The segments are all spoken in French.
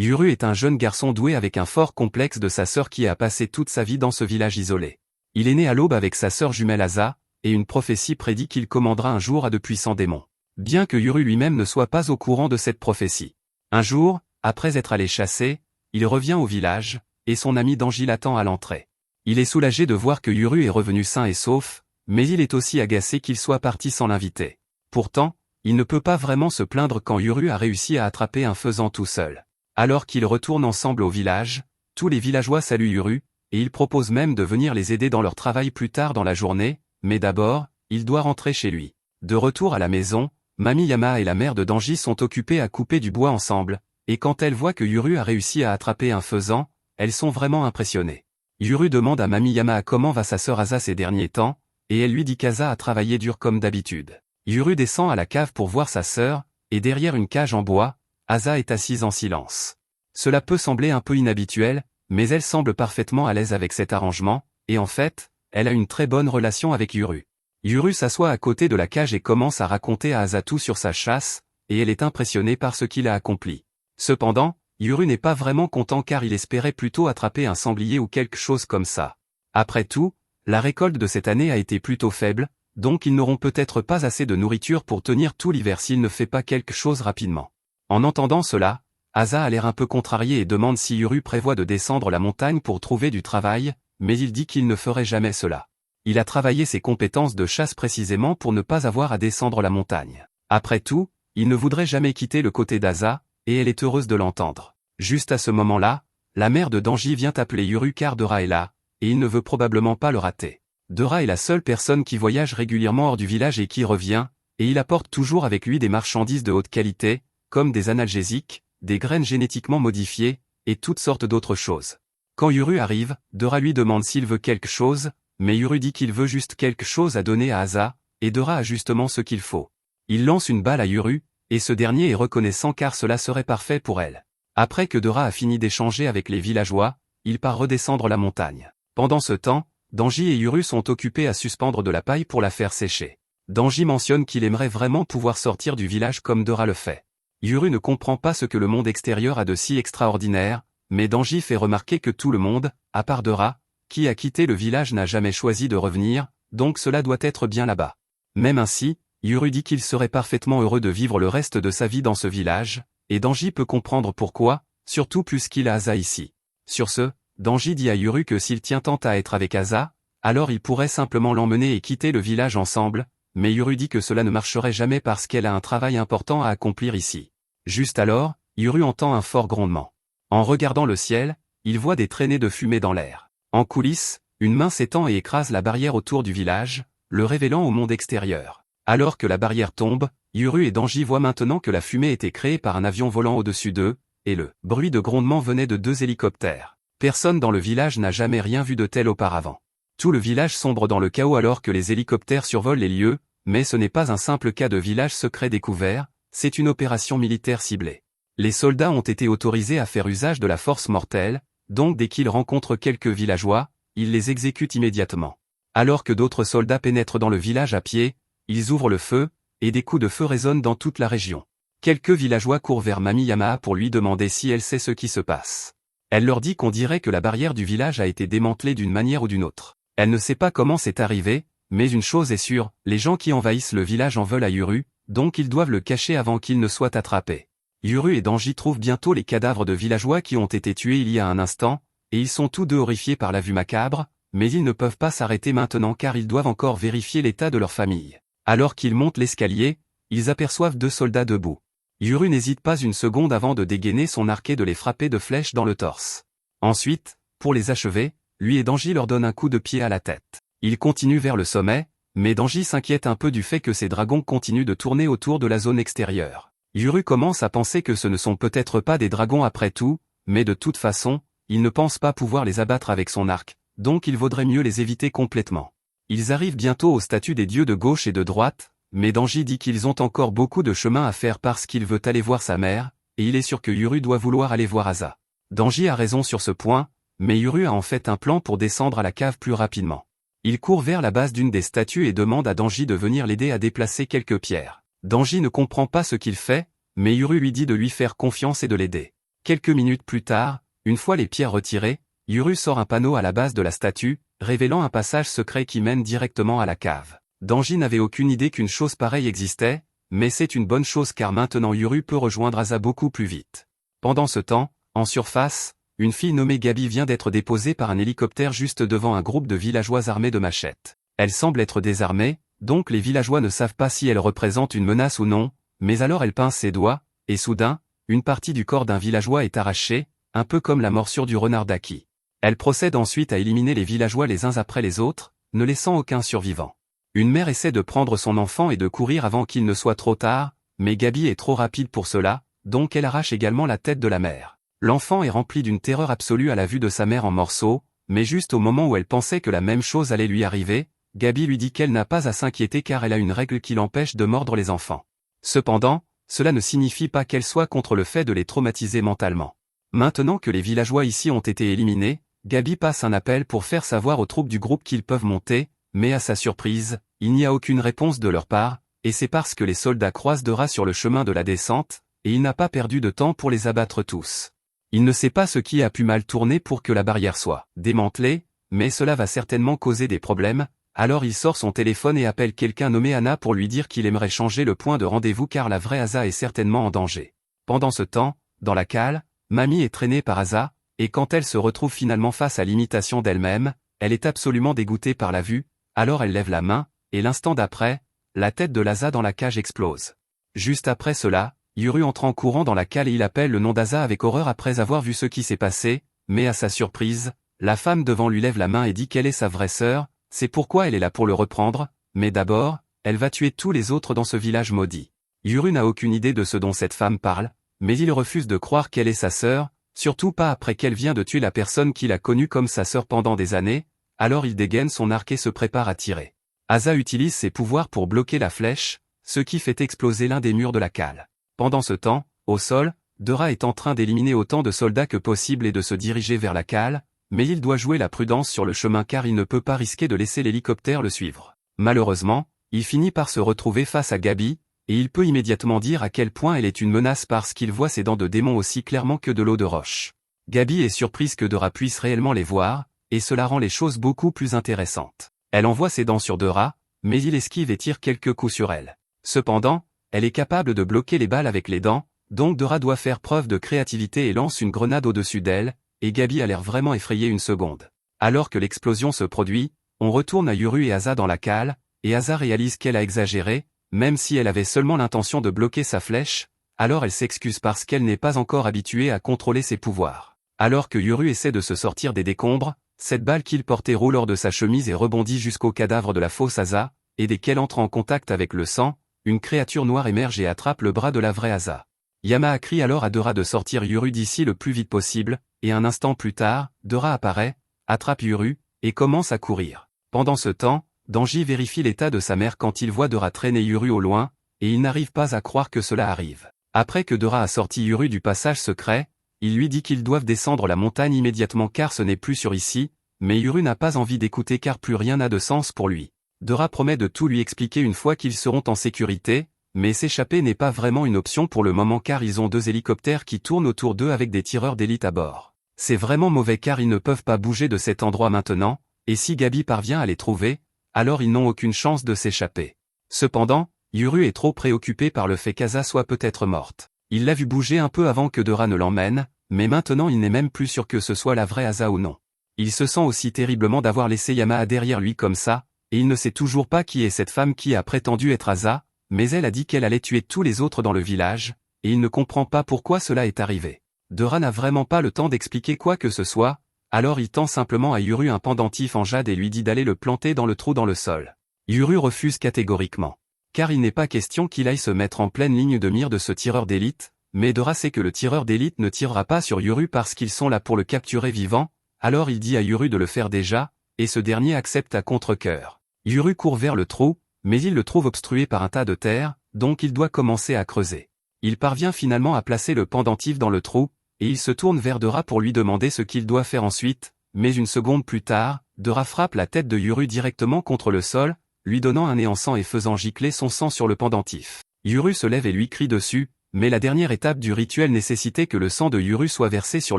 Yuru est un jeune garçon doué avec un fort complexe de sa sœur qui a passé toute sa vie dans ce village isolé. Il est né à l'aube avec sa sœur jumelle Asa, et une prophétie prédit qu'il commandera un jour à de puissants démons. Bien que Yuru lui-même ne soit pas au courant de cette prophétie. Un jour, après être allé chasser, il revient au village, et son ami Danji l'attend à l'entrée. Il est soulagé de voir que Yuru est revenu sain et sauf, mais il est aussi agacé qu'il soit parti sans l'inviter. Pourtant, il ne peut pas vraiment se plaindre quand Yuru a réussi à attraper un faisan tout seul. Alors qu'ils retournent ensemble au village, tous les villageois saluent Yuru, et ils proposent même de venir les aider dans leur travail plus tard dans la journée, mais d'abord, il doit rentrer chez lui. De retour à la maison, Mami Yama et la mère de Danji sont occupées à couper du bois ensemble, et quand elles voient que Yuru a réussi à attraper un faisan, elles sont vraiment impressionnées. Yuru demande à Mami Yama comment va sa sœur Asa ces derniers temps, et elle lui dit qu'Asa a travaillé dur comme d'habitude. Yuru descend à la cave pour voir sa sœur, et derrière une cage en bois, Asa est assise en silence. Cela peut sembler un peu inhabituel, mais elle semble parfaitement à l'aise avec cet arrangement, et en fait, elle a une très bonne relation avec Yuru. Yuru s'assoit à côté de la cage et commence à raconter à Asa tout sur sa chasse, et elle est impressionnée par ce qu'il a accompli. Cependant, Yuru n'est pas vraiment content car il espérait plutôt attraper un sanglier ou quelque chose comme ça. Après tout, la récolte de cette année a été plutôt faible, donc ils n'auront peut-être pas assez de nourriture pour tenir tout l'hiver s'il ne fait pas quelque chose rapidement. En entendant cela, Asa a l'air un peu contrarié et demande si Yuru prévoit de descendre la montagne pour trouver du travail, mais il dit qu'il ne ferait jamais cela. Il a travaillé ses compétences de chasse précisément pour ne pas avoir à descendre la montagne. Après tout, il ne voudrait jamais quitter le côté d'Asa, et elle est heureuse de l'entendre. Juste à ce moment-là, la mère de Danji vient appeler Yuru car Dora est là, et il ne veut probablement pas le rater. Dora est la seule personne qui voyage régulièrement hors du village et qui revient, et il apporte toujours avec lui des marchandises de haute qualité, comme des analgésiques, des graines génétiquement modifiées, et toutes sortes d'autres choses. Quand Yuru arrive, Dora lui demande s'il veut quelque chose, mais Yuru dit qu'il veut juste quelque chose à donner à Asa, et Dora a justement ce qu'il faut. Il lance une balle à Yuru, et ce dernier est reconnaissant car cela serait parfait pour elle. Après que Dora a fini d'échanger avec les villageois, il part redescendre la montagne. Pendant ce temps, Danji et Yuru sont occupés à suspendre de la paille pour la faire sécher. Danji mentionne qu'il aimerait vraiment pouvoir sortir du village comme Dora le fait. Yuru ne comprend pas ce que le monde extérieur a de si extraordinaire, mais Danji fait remarquer que tout le monde, à part Dora, qui a quitté le village n'a jamais choisi de revenir, donc cela doit être bien là-bas. Même ainsi, Yuru dit qu'il serait parfaitement heureux de vivre le reste de sa vie dans ce village, et Danji peut comprendre pourquoi, surtout puisqu'il a Asa ici. Sur ce, Danji dit à Yuru que s'il tient tant à être avec Asa, alors il pourrait simplement l'emmener et quitter le village ensemble, mais Yuru dit que cela ne marcherait jamais parce qu'elle a un travail important à accomplir ici. Juste alors, Yuru entend un fort grondement. En regardant le ciel, il voit des traînées de fumée dans l'air. En coulisses, une main s'étend et écrase la barrière autour du village, le révélant au monde extérieur. Alors que la barrière tombe, Yuru et Danji voient maintenant que la fumée était créée par un avion volant au-dessus d'eux, et le bruit de grondement venait de 2 hélicoptères. Personne dans le village n'a jamais rien vu de tel auparavant. Tout le village sombre dans le chaos alors que les hélicoptères survolent les lieux, mais ce n'est pas un simple cas de village secret découvert, c'est une opération militaire ciblée. Les soldats ont été autorisés à faire usage de la force mortelle, donc dès qu'ils rencontrent quelques villageois, ils les exécutent immédiatement. Alors que d'autres soldats pénètrent dans le village à pied, ils ouvrent le feu, et des coups de feu résonnent dans toute la région. Quelques villageois courent vers Mami Yama pour lui demander si elle sait ce qui se passe. Elle leur dit qu'on dirait que la barrière du village a été démantelée d'une manière ou d'une autre. Elle ne sait pas comment c'est arrivé, mais une chose est sûre, les gens qui envahissent le village en veulent à Yuru, donc ils doivent le cacher avant qu'il ne soit attrapé. Yuru et Danji trouvent bientôt les cadavres de villageois qui ont été tués il y a un instant, et ils sont tous deux horrifiés par la vue macabre, mais ils ne peuvent pas s'arrêter maintenant car ils doivent encore vérifier l'état de leur famille. Alors qu'ils montent l'escalier, ils aperçoivent 2 soldats debout. Yuru n'hésite pas une seconde avant de dégainer son arc et de les frapper de flèches dans le torse. Ensuite, pour les achever, lui et Danji leur donnent un coup de pied à la tête. Ils continuent vers le sommet, mais Danji s'inquiète un peu du fait que ces dragons continuent de tourner autour de la zone extérieure. Yuru commence à penser que ce ne sont peut-être pas des dragons après tout, mais de toute façon, il ne pense pas pouvoir les abattre avec son arc, donc il vaudrait mieux les éviter complètement. Ils arrivent bientôt aux statues des dieux de gauche et de droite, mais Danji dit qu'ils ont encore beaucoup de chemin à faire parce qu'il veut aller voir sa mère, et il est sûr que Yuru doit vouloir aller voir Asa. Danji a raison sur ce point, mais Yuru a en fait un plan pour descendre à la cave plus rapidement. Il court vers la base d'une des statues et demande à Danji de venir l'aider à déplacer quelques pierres. Danji ne comprend pas ce qu'il fait, mais Yuru lui dit de lui faire confiance et de l'aider. Quelques minutes plus tard, une fois les pierres retirées, Yuru sort un panneau à la base de la statue, révélant un passage secret qui mène directement à la cave. Danji n'avait aucune idée qu'une chose pareille existait, mais c'est une bonne chose car maintenant Yuru peut rejoindre Asa beaucoup plus vite. Pendant ce temps, en surface, une fille nommée Gabi vient d'être déposée par un hélicoptère juste devant un groupe de villageois armés de machettes. Elle semble être désarmée, donc les villageois ne savent pas si elle représente une menace ou non, mais alors elle pince ses doigts, et soudain, une partie du corps d'un villageois est arrachée, un peu comme la morsure du renard d'Aki. Elle procède ensuite à éliminer les villageois les uns après les autres, ne laissant aucun survivant. Une mère essaie de prendre son enfant et de courir avant qu'il ne soit trop tard, mais Gabi est trop rapide pour cela, donc elle arrache également la tête de la mère. L'enfant est rempli d'une terreur absolue à la vue de sa mère en morceaux, mais juste au moment où elle pensait que la même chose allait lui arriver, Gabi lui dit qu'elle n'a pas à s'inquiéter car elle a une règle qui l'empêche de mordre les enfants. Cependant, cela ne signifie pas qu'elle soit contre le fait de les traumatiser mentalement. Maintenant que les villageois ici ont été éliminés, Gabi passe un appel pour faire savoir aux troupes du groupe qu'ils peuvent monter, mais à sa surprise, il n'y a aucune réponse de leur part, et c'est parce que les soldats croisent Dora sur le chemin de la descente, et il n'a pas perdu de temps pour les abattre tous. Il ne sait pas ce qui a pu mal tourner pour que la barrière soit démantelée, mais cela va certainement causer des problèmes, alors il sort son téléphone et appelle quelqu'un nommé Anna pour lui dire qu'il aimerait changer le point de rendez-vous car la vraie Asa est certainement en danger. Pendant ce temps, dans la cale, Mamie est traînée par Asa, et quand elle se retrouve finalement face à l'imitation d'elle-même, elle est absolument dégoûtée par la vue, alors elle lève la main, et l'instant d'après, la tête de l'Asa dans la cage explose. Juste après cela, Yuru entre en courant dans la cale et il appelle le nom d'Asa avec horreur après avoir vu ce qui s'est passé, mais à sa surprise, la femme devant lui lève la main et dit qu'elle est sa vraie sœur, c'est pourquoi elle est là pour le reprendre, mais d'abord, elle va tuer tous les autres dans ce village maudit. Yuru n'a aucune idée de ce dont cette femme parle, mais il refuse de croire qu'elle est sa sœur, surtout pas après qu'elle vient de tuer la personne qu'il a connue comme sa sœur pendant des années, alors il dégaine son arc et se prépare à tirer. Asa utilise ses pouvoirs pour bloquer la flèche, ce qui fait exploser l'un des murs de la cale. Pendant ce temps, au sol, Dora est en train d'éliminer autant de soldats que possible et de se diriger vers la cale, mais il doit jouer la prudence sur le chemin car il ne peut pas risquer de laisser l'hélicoptère le suivre. Malheureusement, il finit par se retrouver face à Gabi, et il peut immédiatement dire à quel point elle est une menace parce qu'il voit ses dents de démon aussi clairement que de l'eau de roche. Gabi est surprise que Dora puisse réellement les voir, et cela rend les choses beaucoup plus intéressantes. Elle envoie ses dents sur Dora, mais il esquive et tire quelques coups sur elle. Cependant, elle est capable de bloquer les balles avec les dents, donc Dora doit faire preuve de créativité et lance une grenade au-dessus d'elle, et Gabi a l'air vraiment effrayée une seconde. Alors que l'explosion se produit, on retourne à Yuru et Asa dans la cale, et Asa réalise qu'elle a exagéré, même si elle avait seulement l'intention de bloquer sa flèche, alors elle s'excuse parce qu'elle n'est pas encore habituée à contrôler ses pouvoirs. Alors que Yuru essaie de se sortir des décombres, cette balle qu'il portait roule hors de sa chemise et rebondit jusqu'au cadavre de la fausse Asa, et dès qu'elle entre en contact avec le sang, une créature noire émerge et attrape le bras de la vraie Asa. Yama crie alors à Dora de sortir Yuru d'ici le plus vite possible, et un instant plus tard, Dora apparaît, attrape Yuru, et commence à courir. Pendant ce temps, Danji vérifie l'état de sa mère quand il voit Dora traîner Yuru au loin, et il n'arrive pas à croire que cela arrive. Après que Dora a sorti Yuru du passage secret, il lui dit qu'ils doivent descendre la montagne immédiatement car ce n'est plus sûr ici, mais Yuru n'a pas envie d'écouter car plus rien n'a de sens pour lui. Dora promet de tout lui expliquer une fois qu'ils seront en sécurité, mais s'échapper n'est pas vraiment une option pour le moment car ils ont 2 hélicoptères qui tournent autour d'eux avec des tireurs d'élite à bord. C'est vraiment mauvais car ils ne peuvent pas bouger de cet endroit maintenant, et si Gabi parvient à les trouver, alors ils n'ont aucune chance de s'échapper. Cependant, Yuru est trop préoccupé par le fait qu'Asa soit peut-être morte. Il l'a vu bouger un peu avant que Dora ne l'emmène, mais maintenant il n'est même plus sûr que ce soit la vraie Asa ou non. Il se sent aussi terriblement d'avoir laissé Yama derrière lui comme ça, et il ne sait toujours pas qui est cette femme qui a prétendu être Asa, mais elle a dit qu'elle allait tuer tous les autres dans le village, et il ne comprend pas pourquoi cela est arrivé. Dora n'a vraiment pas le temps d'expliquer quoi que ce soit, alors il tend simplement à Yuru un pendentif en jade et lui dit d'aller le planter dans le trou dans le sol. Yuru refuse catégoriquement. Car il n'est pas question qu'il aille se mettre en pleine ligne de mire de ce tireur d'élite, mais Dora sait que le tireur d'élite ne tirera pas sur Yuru parce qu'ils sont là pour le capturer vivant, alors il dit à Yuru de le faire déjà, et ce dernier accepte à contre-cœur. Yuru court vers le trou, mais il le trouve obstrué par un tas de terre, donc il doit commencer à creuser. Il parvient finalement à placer le pendentif dans le trou, et il se tourne vers Dora pour lui demander ce qu'il doit faire ensuite, mais une seconde plus tard, Dora frappe la tête de Yuru directement contre le sol, lui donnant un nez en sang et faisant gicler son sang sur le pendentif. Yuru se lève et lui crie dessus, mais la dernière étape du rituel nécessitait que le sang de Yuru soit versé sur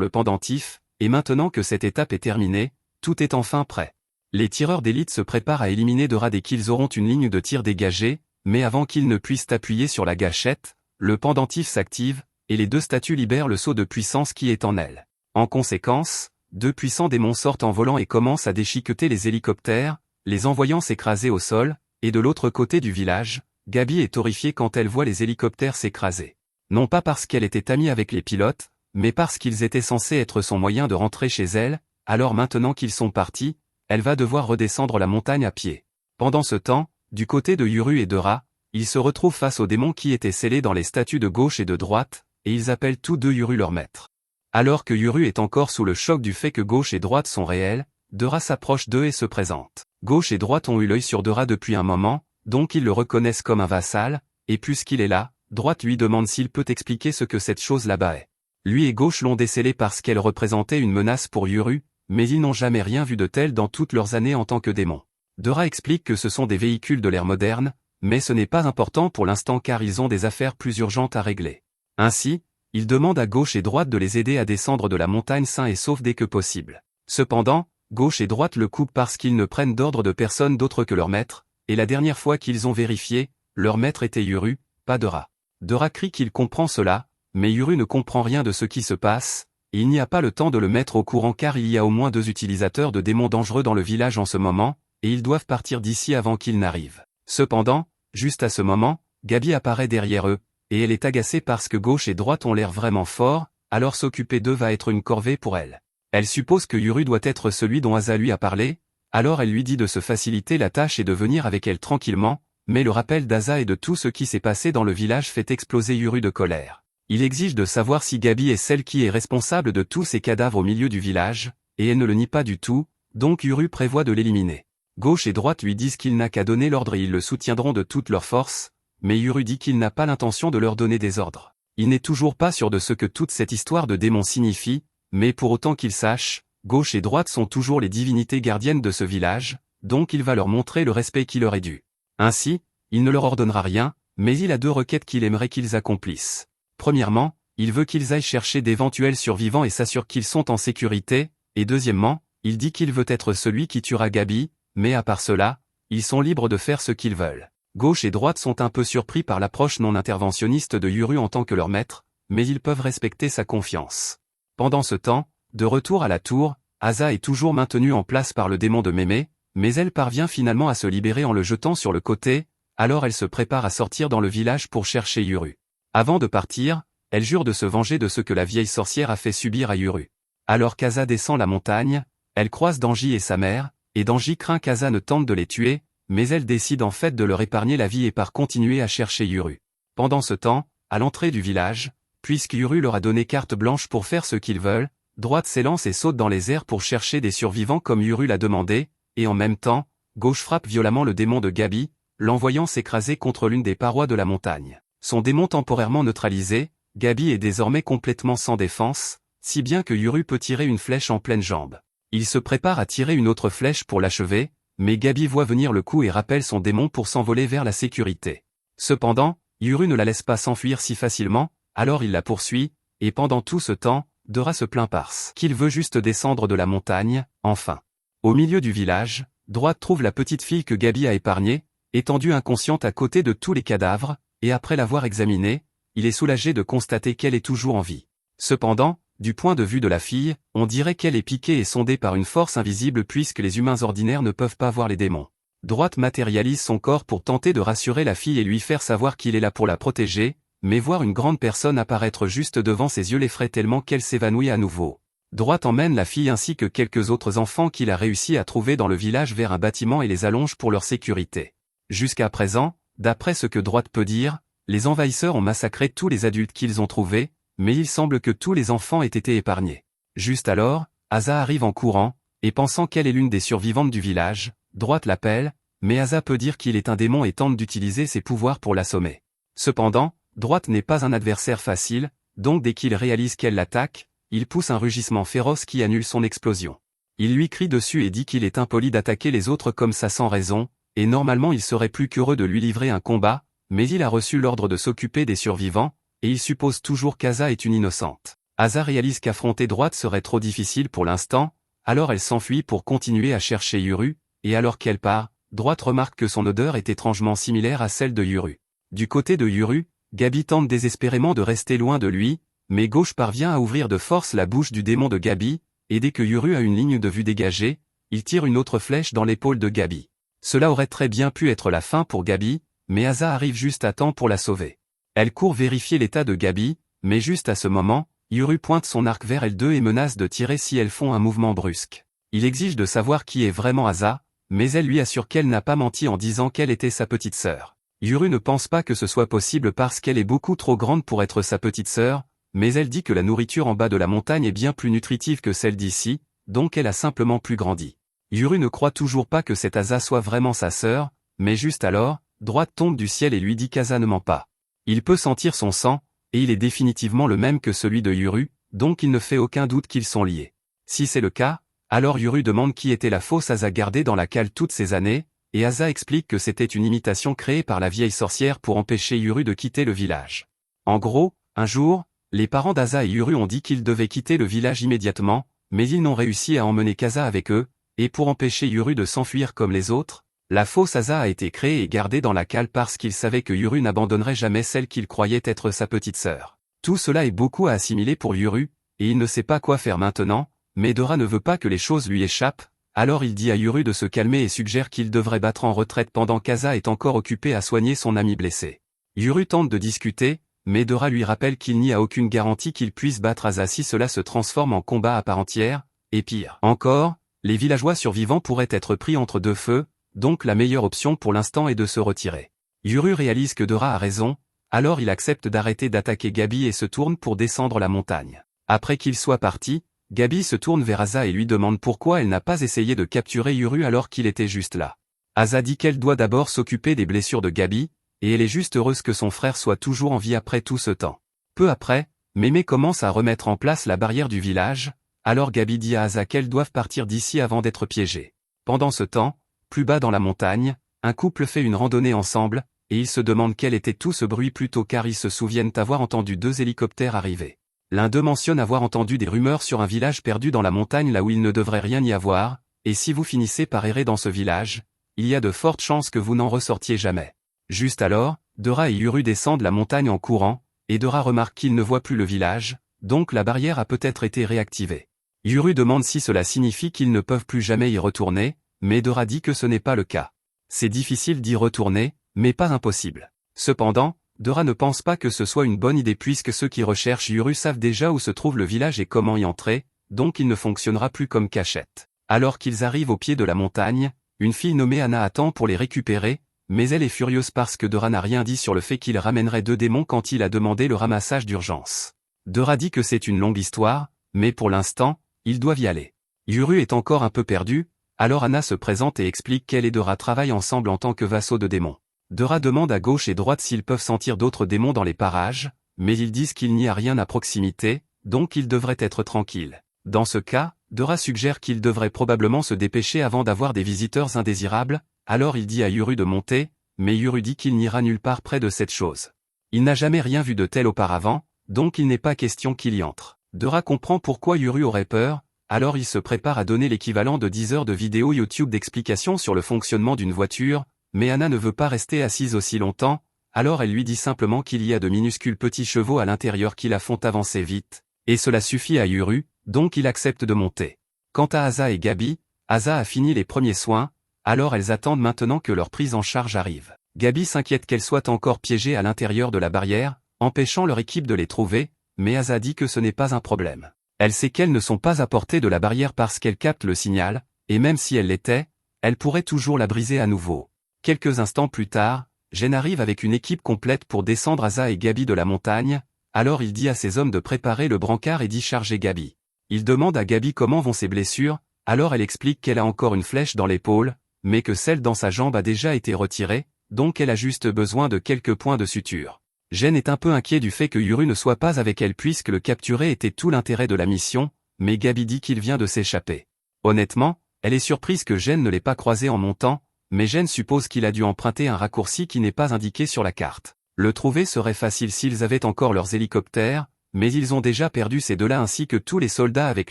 le pendentif, et maintenant que cette étape est terminée, tout est enfin prêt. Les tireurs d'élite se préparent à éliminer Dora dès qu'ils auront une ligne de tir dégagée, mais avant qu'ils ne puissent appuyer sur la gâchette, le pendentif s'active, et les deux statues libèrent le sceau de puissance qui est en elles. En conséquence, deux puissants démons sortent en volant et commencent à déchiqueter les hélicoptères, les envoyant s'écraser au sol, et de l'autre côté du village, Gabi est horrifiée quand elle voit les hélicoptères s'écraser. Non pas parce qu'elle était amie avec les pilotes, mais parce qu'ils étaient censés être son moyen de rentrer chez elle, alors maintenant qu'ils sont partis, elle va devoir redescendre la montagne à pied. Pendant ce temps, du côté de Yuru et Dora, ils se retrouvent face aux démons qui étaient scellés dans les statues de gauche et de droite, et ils appellent tous deux Yuru leur maître. Alors que Yuru est encore sous le choc du fait que gauche et droite sont réels, Dora s'approche d'eux et se présente. Gauche et droite ont eu l'œil sur Dora depuis un moment, donc ils le reconnaissent comme un vassal, et puisqu'il est là, droite lui demande s'il peut expliquer ce que cette chose là-bas est. Lui et gauche l'ont décelé parce qu'elle représentait une menace pour Yuru, mais ils n'ont jamais rien vu de tel dans toutes leurs années en tant que démons. Dora explique que ce sont des véhicules de l'ère moderne, mais ce n'est pas important pour l'instant car ils ont des affaires plus urgentes à régler. Ainsi, il demande à gauche et droite de les aider à descendre de la montagne sains et saufs dès que possible. Cependant, gauche et droite le coupent parce qu'ils ne prennent d'ordre de personne d'autre que leur maître, et la dernière fois qu'ils ont vérifié, leur maître était Yuru, pas Dora. Dora crie qu'il comprend cela, mais Yuru ne comprend rien de ce qui se passe, et il n'y a pas le temps de le mettre au courant car il y a au moins 2 utilisateurs de démons dangereux dans le village en ce moment, et ils doivent partir d'ici avant qu'ils n'arrivent. Cependant, juste à ce moment, Gabi apparaît derrière eux, et elle est agacée parce que gauche et droite ont l'air vraiment forts, alors s'occuper d'eux va être une corvée pour elle. Elle suppose que Yuru doit être celui dont Asa lui a parlé, alors elle lui dit de se faciliter la tâche et de venir avec elle tranquillement, mais le rappel d'Asa et de tout ce qui s'est passé dans le village fait exploser Yuru de colère. Il exige de savoir si Gabi est celle qui est responsable de tous ces cadavres au milieu du village, et elle ne le nie pas du tout, donc Yuru prévoit de l'éliminer. Gauche et droite lui disent qu'il n'a qu'à donner l'ordre et ils le soutiendront de toute leur force, mais Yuru dit qu'il n'a pas l'intention de leur donner des ordres. Il n'est toujours pas sûr de ce que toute cette histoire de démons signifie, mais pour autant qu'il sache, gauche et droite sont toujours les divinités gardiennes de ce village, donc il va leur montrer le respect qui leur est dû. Ainsi, il ne leur ordonnera rien, mais il a 2 requêtes qu'il aimerait qu'ils accomplissent. Premièrement, il veut qu'ils aillent chercher d'éventuels survivants et s'assure qu'ils sont en sécurité, et deuxièmement, il dit qu'il veut être celui qui tuera Gabi, mais à part cela, ils sont libres de faire ce qu'ils veulent. Gauche et droite sont un peu surpris par l'approche non interventionniste de Yuru en tant que leur maître, mais ils peuvent respecter sa confiance. Pendant ce temps, de retour à la tour, Asa est toujours maintenue en place par le démon de Mémé, mais elle parvient finalement à se libérer en le jetant sur le côté, alors elle se prépare à sortir dans le village pour chercher Yuru. Avant de partir, elle jure de se venger de ce que la vieille sorcière a fait subir à Yuru. Alors qu'Asa descend la montagne, elle croise Danji et sa mère, et Danji craint qu'Asa ne tente de les tuer, mais elle décide en fait de leur épargner la vie et par continuer à chercher Yuru. Pendant ce temps, à l'entrée du village, puisque Yuru leur a donné carte blanche pour faire ce qu'ils veulent, droite s'élance et saute dans les airs pour chercher des survivants comme Yuru l'a demandé, et en même temps, gauche frappe violemment le démon de Gabi, l'envoyant s'écraser contre l'une des parois de la montagne. Son démon temporairement neutralisé, Gabi est désormais complètement sans défense, si bien que Yuru peut tirer une flèche en pleine jambe. Il se prépare à tirer une autre flèche pour l'achever, mais Gabi voit venir le coup et rappelle son démon pour s'envoler vers la sécurité. Cependant, Yuru ne la laisse pas s'enfuir si facilement, alors il la poursuit, et pendant tout ce temps, Dora se plaint parce qu'il veut juste descendre de la montagne, enfin. Au milieu du village, droite trouve la petite fille que Gabi a épargnée, étendue inconsciente à côté de tous les cadavres, et après l'avoir examinée, il est soulagé de constater qu'elle est toujours en vie. Cependant, du point de vue de la fille, on dirait qu'elle est piquée et sondée par une force invisible puisque les humains ordinaires ne peuvent pas voir les démons. Droite matérialise son corps pour tenter de rassurer la fille et lui faire savoir qu'il est là pour la protéger, mais voir une grande personne apparaître juste devant ses yeux l'effraie tellement qu'elle s'évanouit à nouveau. Droite emmène la fille ainsi que quelques autres enfants qu'il a réussi à trouver dans le village vers un bâtiment et les allonge pour leur sécurité. Jusqu'à présent, d'après ce que Droite peut dire, les envahisseurs ont massacré tous les adultes qu'ils ont trouvés, mais il semble que tous les enfants aient été épargnés. Juste alors, Asa arrive en courant, et pensant qu'elle est l'une des survivantes du village, Droite l'appelle, mais Asa peut dire qu'il est un démon et tente d'utiliser ses pouvoirs pour l'assommer. Cependant, Droite n'est pas un adversaire facile, donc dès qu'il réalise qu'elle l'attaque, il pousse un rugissement féroce qui annule son explosion. Il lui crie dessus et dit qu'il est impoli d'attaquer les autres comme ça sans raison, et normalement il serait plus qu'heureux de lui livrer un combat, mais il a reçu l'ordre de s'occuper des survivants, et il suppose toujours qu'Asa est une innocente. Asa réalise qu'affronter Droite serait trop difficile pour l'instant, alors elle s'enfuit pour continuer à chercher Yuru, et alors qu'elle part, Droite remarque que son odeur est étrangement similaire à celle de Yuru. Du côté de Yuru, Gabi tente désespérément de rester loin de lui, mais Gauche parvient à ouvrir de force la bouche du démon de Gabi, et dès que Yuru a une ligne de vue dégagée, il tire une autre flèche dans l'épaule de Gabi. Cela aurait très bien pu être la fin pour Gabi, mais Asa arrive juste à temps pour la sauver. Elle court vérifier l'état de Gabi, mais juste à ce moment, Yuru pointe son arc vers elles deux et menace de tirer si elles font un mouvement brusque. Il exige de savoir qui est vraiment Asa, mais elle lui assure qu'elle n'a pas menti en disant qu'elle était sa petite sœur. Yuru ne pense pas que ce soit possible parce qu'elle est beaucoup trop grande pour être sa petite sœur, mais elle dit que la nourriture en bas de la montagne est bien plus nutritive que celle d'ici, donc elle a simplement plus grandi. Yuru ne croit toujours pas que cette Asa soit vraiment sa sœur, mais juste alors, Droite tombe du ciel et lui dit qu'Asa ne ment pas. Il peut sentir son sang, et il est définitivement le même que celui de Yuru, donc il ne fait aucun doute qu'ils sont liés. Si c'est le cas, alors Yuru demande qui était la fausse Asa gardée dans la cale toutes ces années, et Asa explique que c'était une imitation créée par la vieille sorcière pour empêcher Yuru de quitter le village. En gros, un jour, les parents d'Asa et Yuru ont dit qu'ils devaient quitter le village immédiatement, mais ils n'ont réussi à emmener Kasa avec eux, et pour empêcher Yuru de s'enfuir comme les autres, la fausse Asa a été créée et gardée dans la cale parce qu'ils savaient que Yuru n'abandonnerait jamais celle qu'il croyait être sa petite sœur. Tout cela est beaucoup à assimiler pour Yuru, et il ne sait pas quoi faire maintenant, mais Dora ne veut pas que les choses lui échappent, alors il dit à Yuru de se calmer et suggère qu'il devrait battre en retraite pendant qu'Asa est encore occupée à soigner son ami blessé. Yuru tente de discuter, mais Dora lui rappelle qu'il n'y a aucune garantie qu'il puisse battre Asa si cela se transforme en combat à part entière, et pire encore, les villageois survivants pourraient être pris entre deux feux, donc la meilleure option pour l'instant est de se retirer. Yuru réalise que Dora a raison, alors il accepte d'arrêter d'attaquer Gabi et se tourne pour descendre la montagne. Après qu'il soit parti, Gabi se tourne vers Asa et lui demande pourquoi elle n'a pas essayé de capturer Yuru alors qu'il était juste là. Asa dit qu'elle doit d'abord s'occuper des blessures de Gabi, et elle est juste heureuse que son frère soit toujours en vie après tout ce temps. Peu après, Mémé commence à remettre en place la barrière du village, alors Gabi dit à Asa qu'elles doivent partir d'ici avant d'être piégées. Pendant ce temps, plus bas dans la montagne, un couple fait une randonnée ensemble, et ils se demandent quel était tout ce bruit plutôt car ils se souviennent avoir entendu 2 hélicoptères arriver. L'un d'eux mentionne avoir entendu des rumeurs sur un village perdu dans la montagne là où il ne devrait rien y avoir, et si vous finissez par errer dans ce village, il y a de fortes chances que vous n'en ressortiez jamais. Juste alors, Dora et Yuru descendent la montagne en courant, et Dora remarque qu'ils ne voient plus le village, donc la barrière a peut-être été réactivée. Yuru demande si cela signifie qu'ils ne peuvent plus jamais y retourner, mais Dora dit que ce n'est pas le cas. C'est difficile d'y retourner, mais pas impossible. Cependant, Dora ne pense pas que ce soit une bonne idée puisque ceux qui recherchent Yuru savent déjà où se trouve le village et comment y entrer, donc il ne fonctionnera plus comme cachette. Alors qu'ils arrivent au pied de la montagne, une fille nommée Anna attend pour les récupérer, mais elle est furieuse parce que Dora n'a rien dit sur le fait qu'il ramènerait 2 démons quand il a demandé le ramassage d'urgence. Dora dit que c'est une longue histoire, mais pour l'instant, ils doivent y aller. Yuru est encore un peu perdu, alors Anna se présente et explique qu'elle et Dora travaillent ensemble en tant que vassaux de démons. Dora demande à gauche et droite s'ils peuvent sentir d'autres démons dans les parages, mais ils disent qu'il n'y a rien à proximité, donc ils devraient être tranquilles. Dans ce cas, Dora suggère qu'ils devraient probablement se dépêcher avant d'avoir des visiteurs indésirables, alors il dit à Yuru de monter, mais Yuru dit qu'il n'ira nulle part près de cette chose. Il n'a jamais rien vu de tel auparavant, donc il n'est pas question qu'il y entre. Dora comprend pourquoi Yuru aurait peur, alors il se prépare à donner l'équivalent de 10 heures de vidéo YouTube d'explication sur le fonctionnement d'une voiture, mais Anna ne veut pas rester assise aussi longtemps, alors elle lui dit simplement qu'il y a de minuscules petits chevaux à l'intérieur qui la font avancer vite, et cela suffit à Yuru, donc il accepte de monter. Quant à Asa et Gabi, Asa a fini les premiers soins, alors elles attendent maintenant que leur prise en charge arrive. Gabi s'inquiète qu'elles soient encore piégées à l'intérieur de la barrière, empêchant leur équipe de les trouver, mais Asa dit que ce n'est pas un problème. Elle sait qu'elles ne sont pas à portée de la barrière parce qu'elles captent le signal, et même si elles l'étaient, elle pourrait toujours la briser à nouveau. Quelques instants plus tard, Jen arrive avec une équipe complète pour descendre Asa et Gabi de la montagne, alors il dit à ses hommes de préparer le brancard et d'y charger Gabi. Il demande à Gabi comment vont ses blessures, alors elle explique qu'elle a encore une flèche dans l'épaule, mais que celle dans sa jambe a déjà été retirée, donc elle a juste besoin de quelques points de suture. Jen est un peu inquiet du fait que Yuru ne soit pas avec elle puisque le capturer était tout l'intérêt de la mission, mais Gabi dit qu'il vient de s'échapper. Honnêtement, elle est surprise que Jen ne l'ait pas croisé en montant, mais Jen suppose qu'il a dû emprunter un raccourci qui n'est pas indiqué sur la carte. Le trouver serait facile s'ils avaient encore leurs hélicoptères, mais ils ont déjà perdu ces deux-là ainsi que tous les soldats avec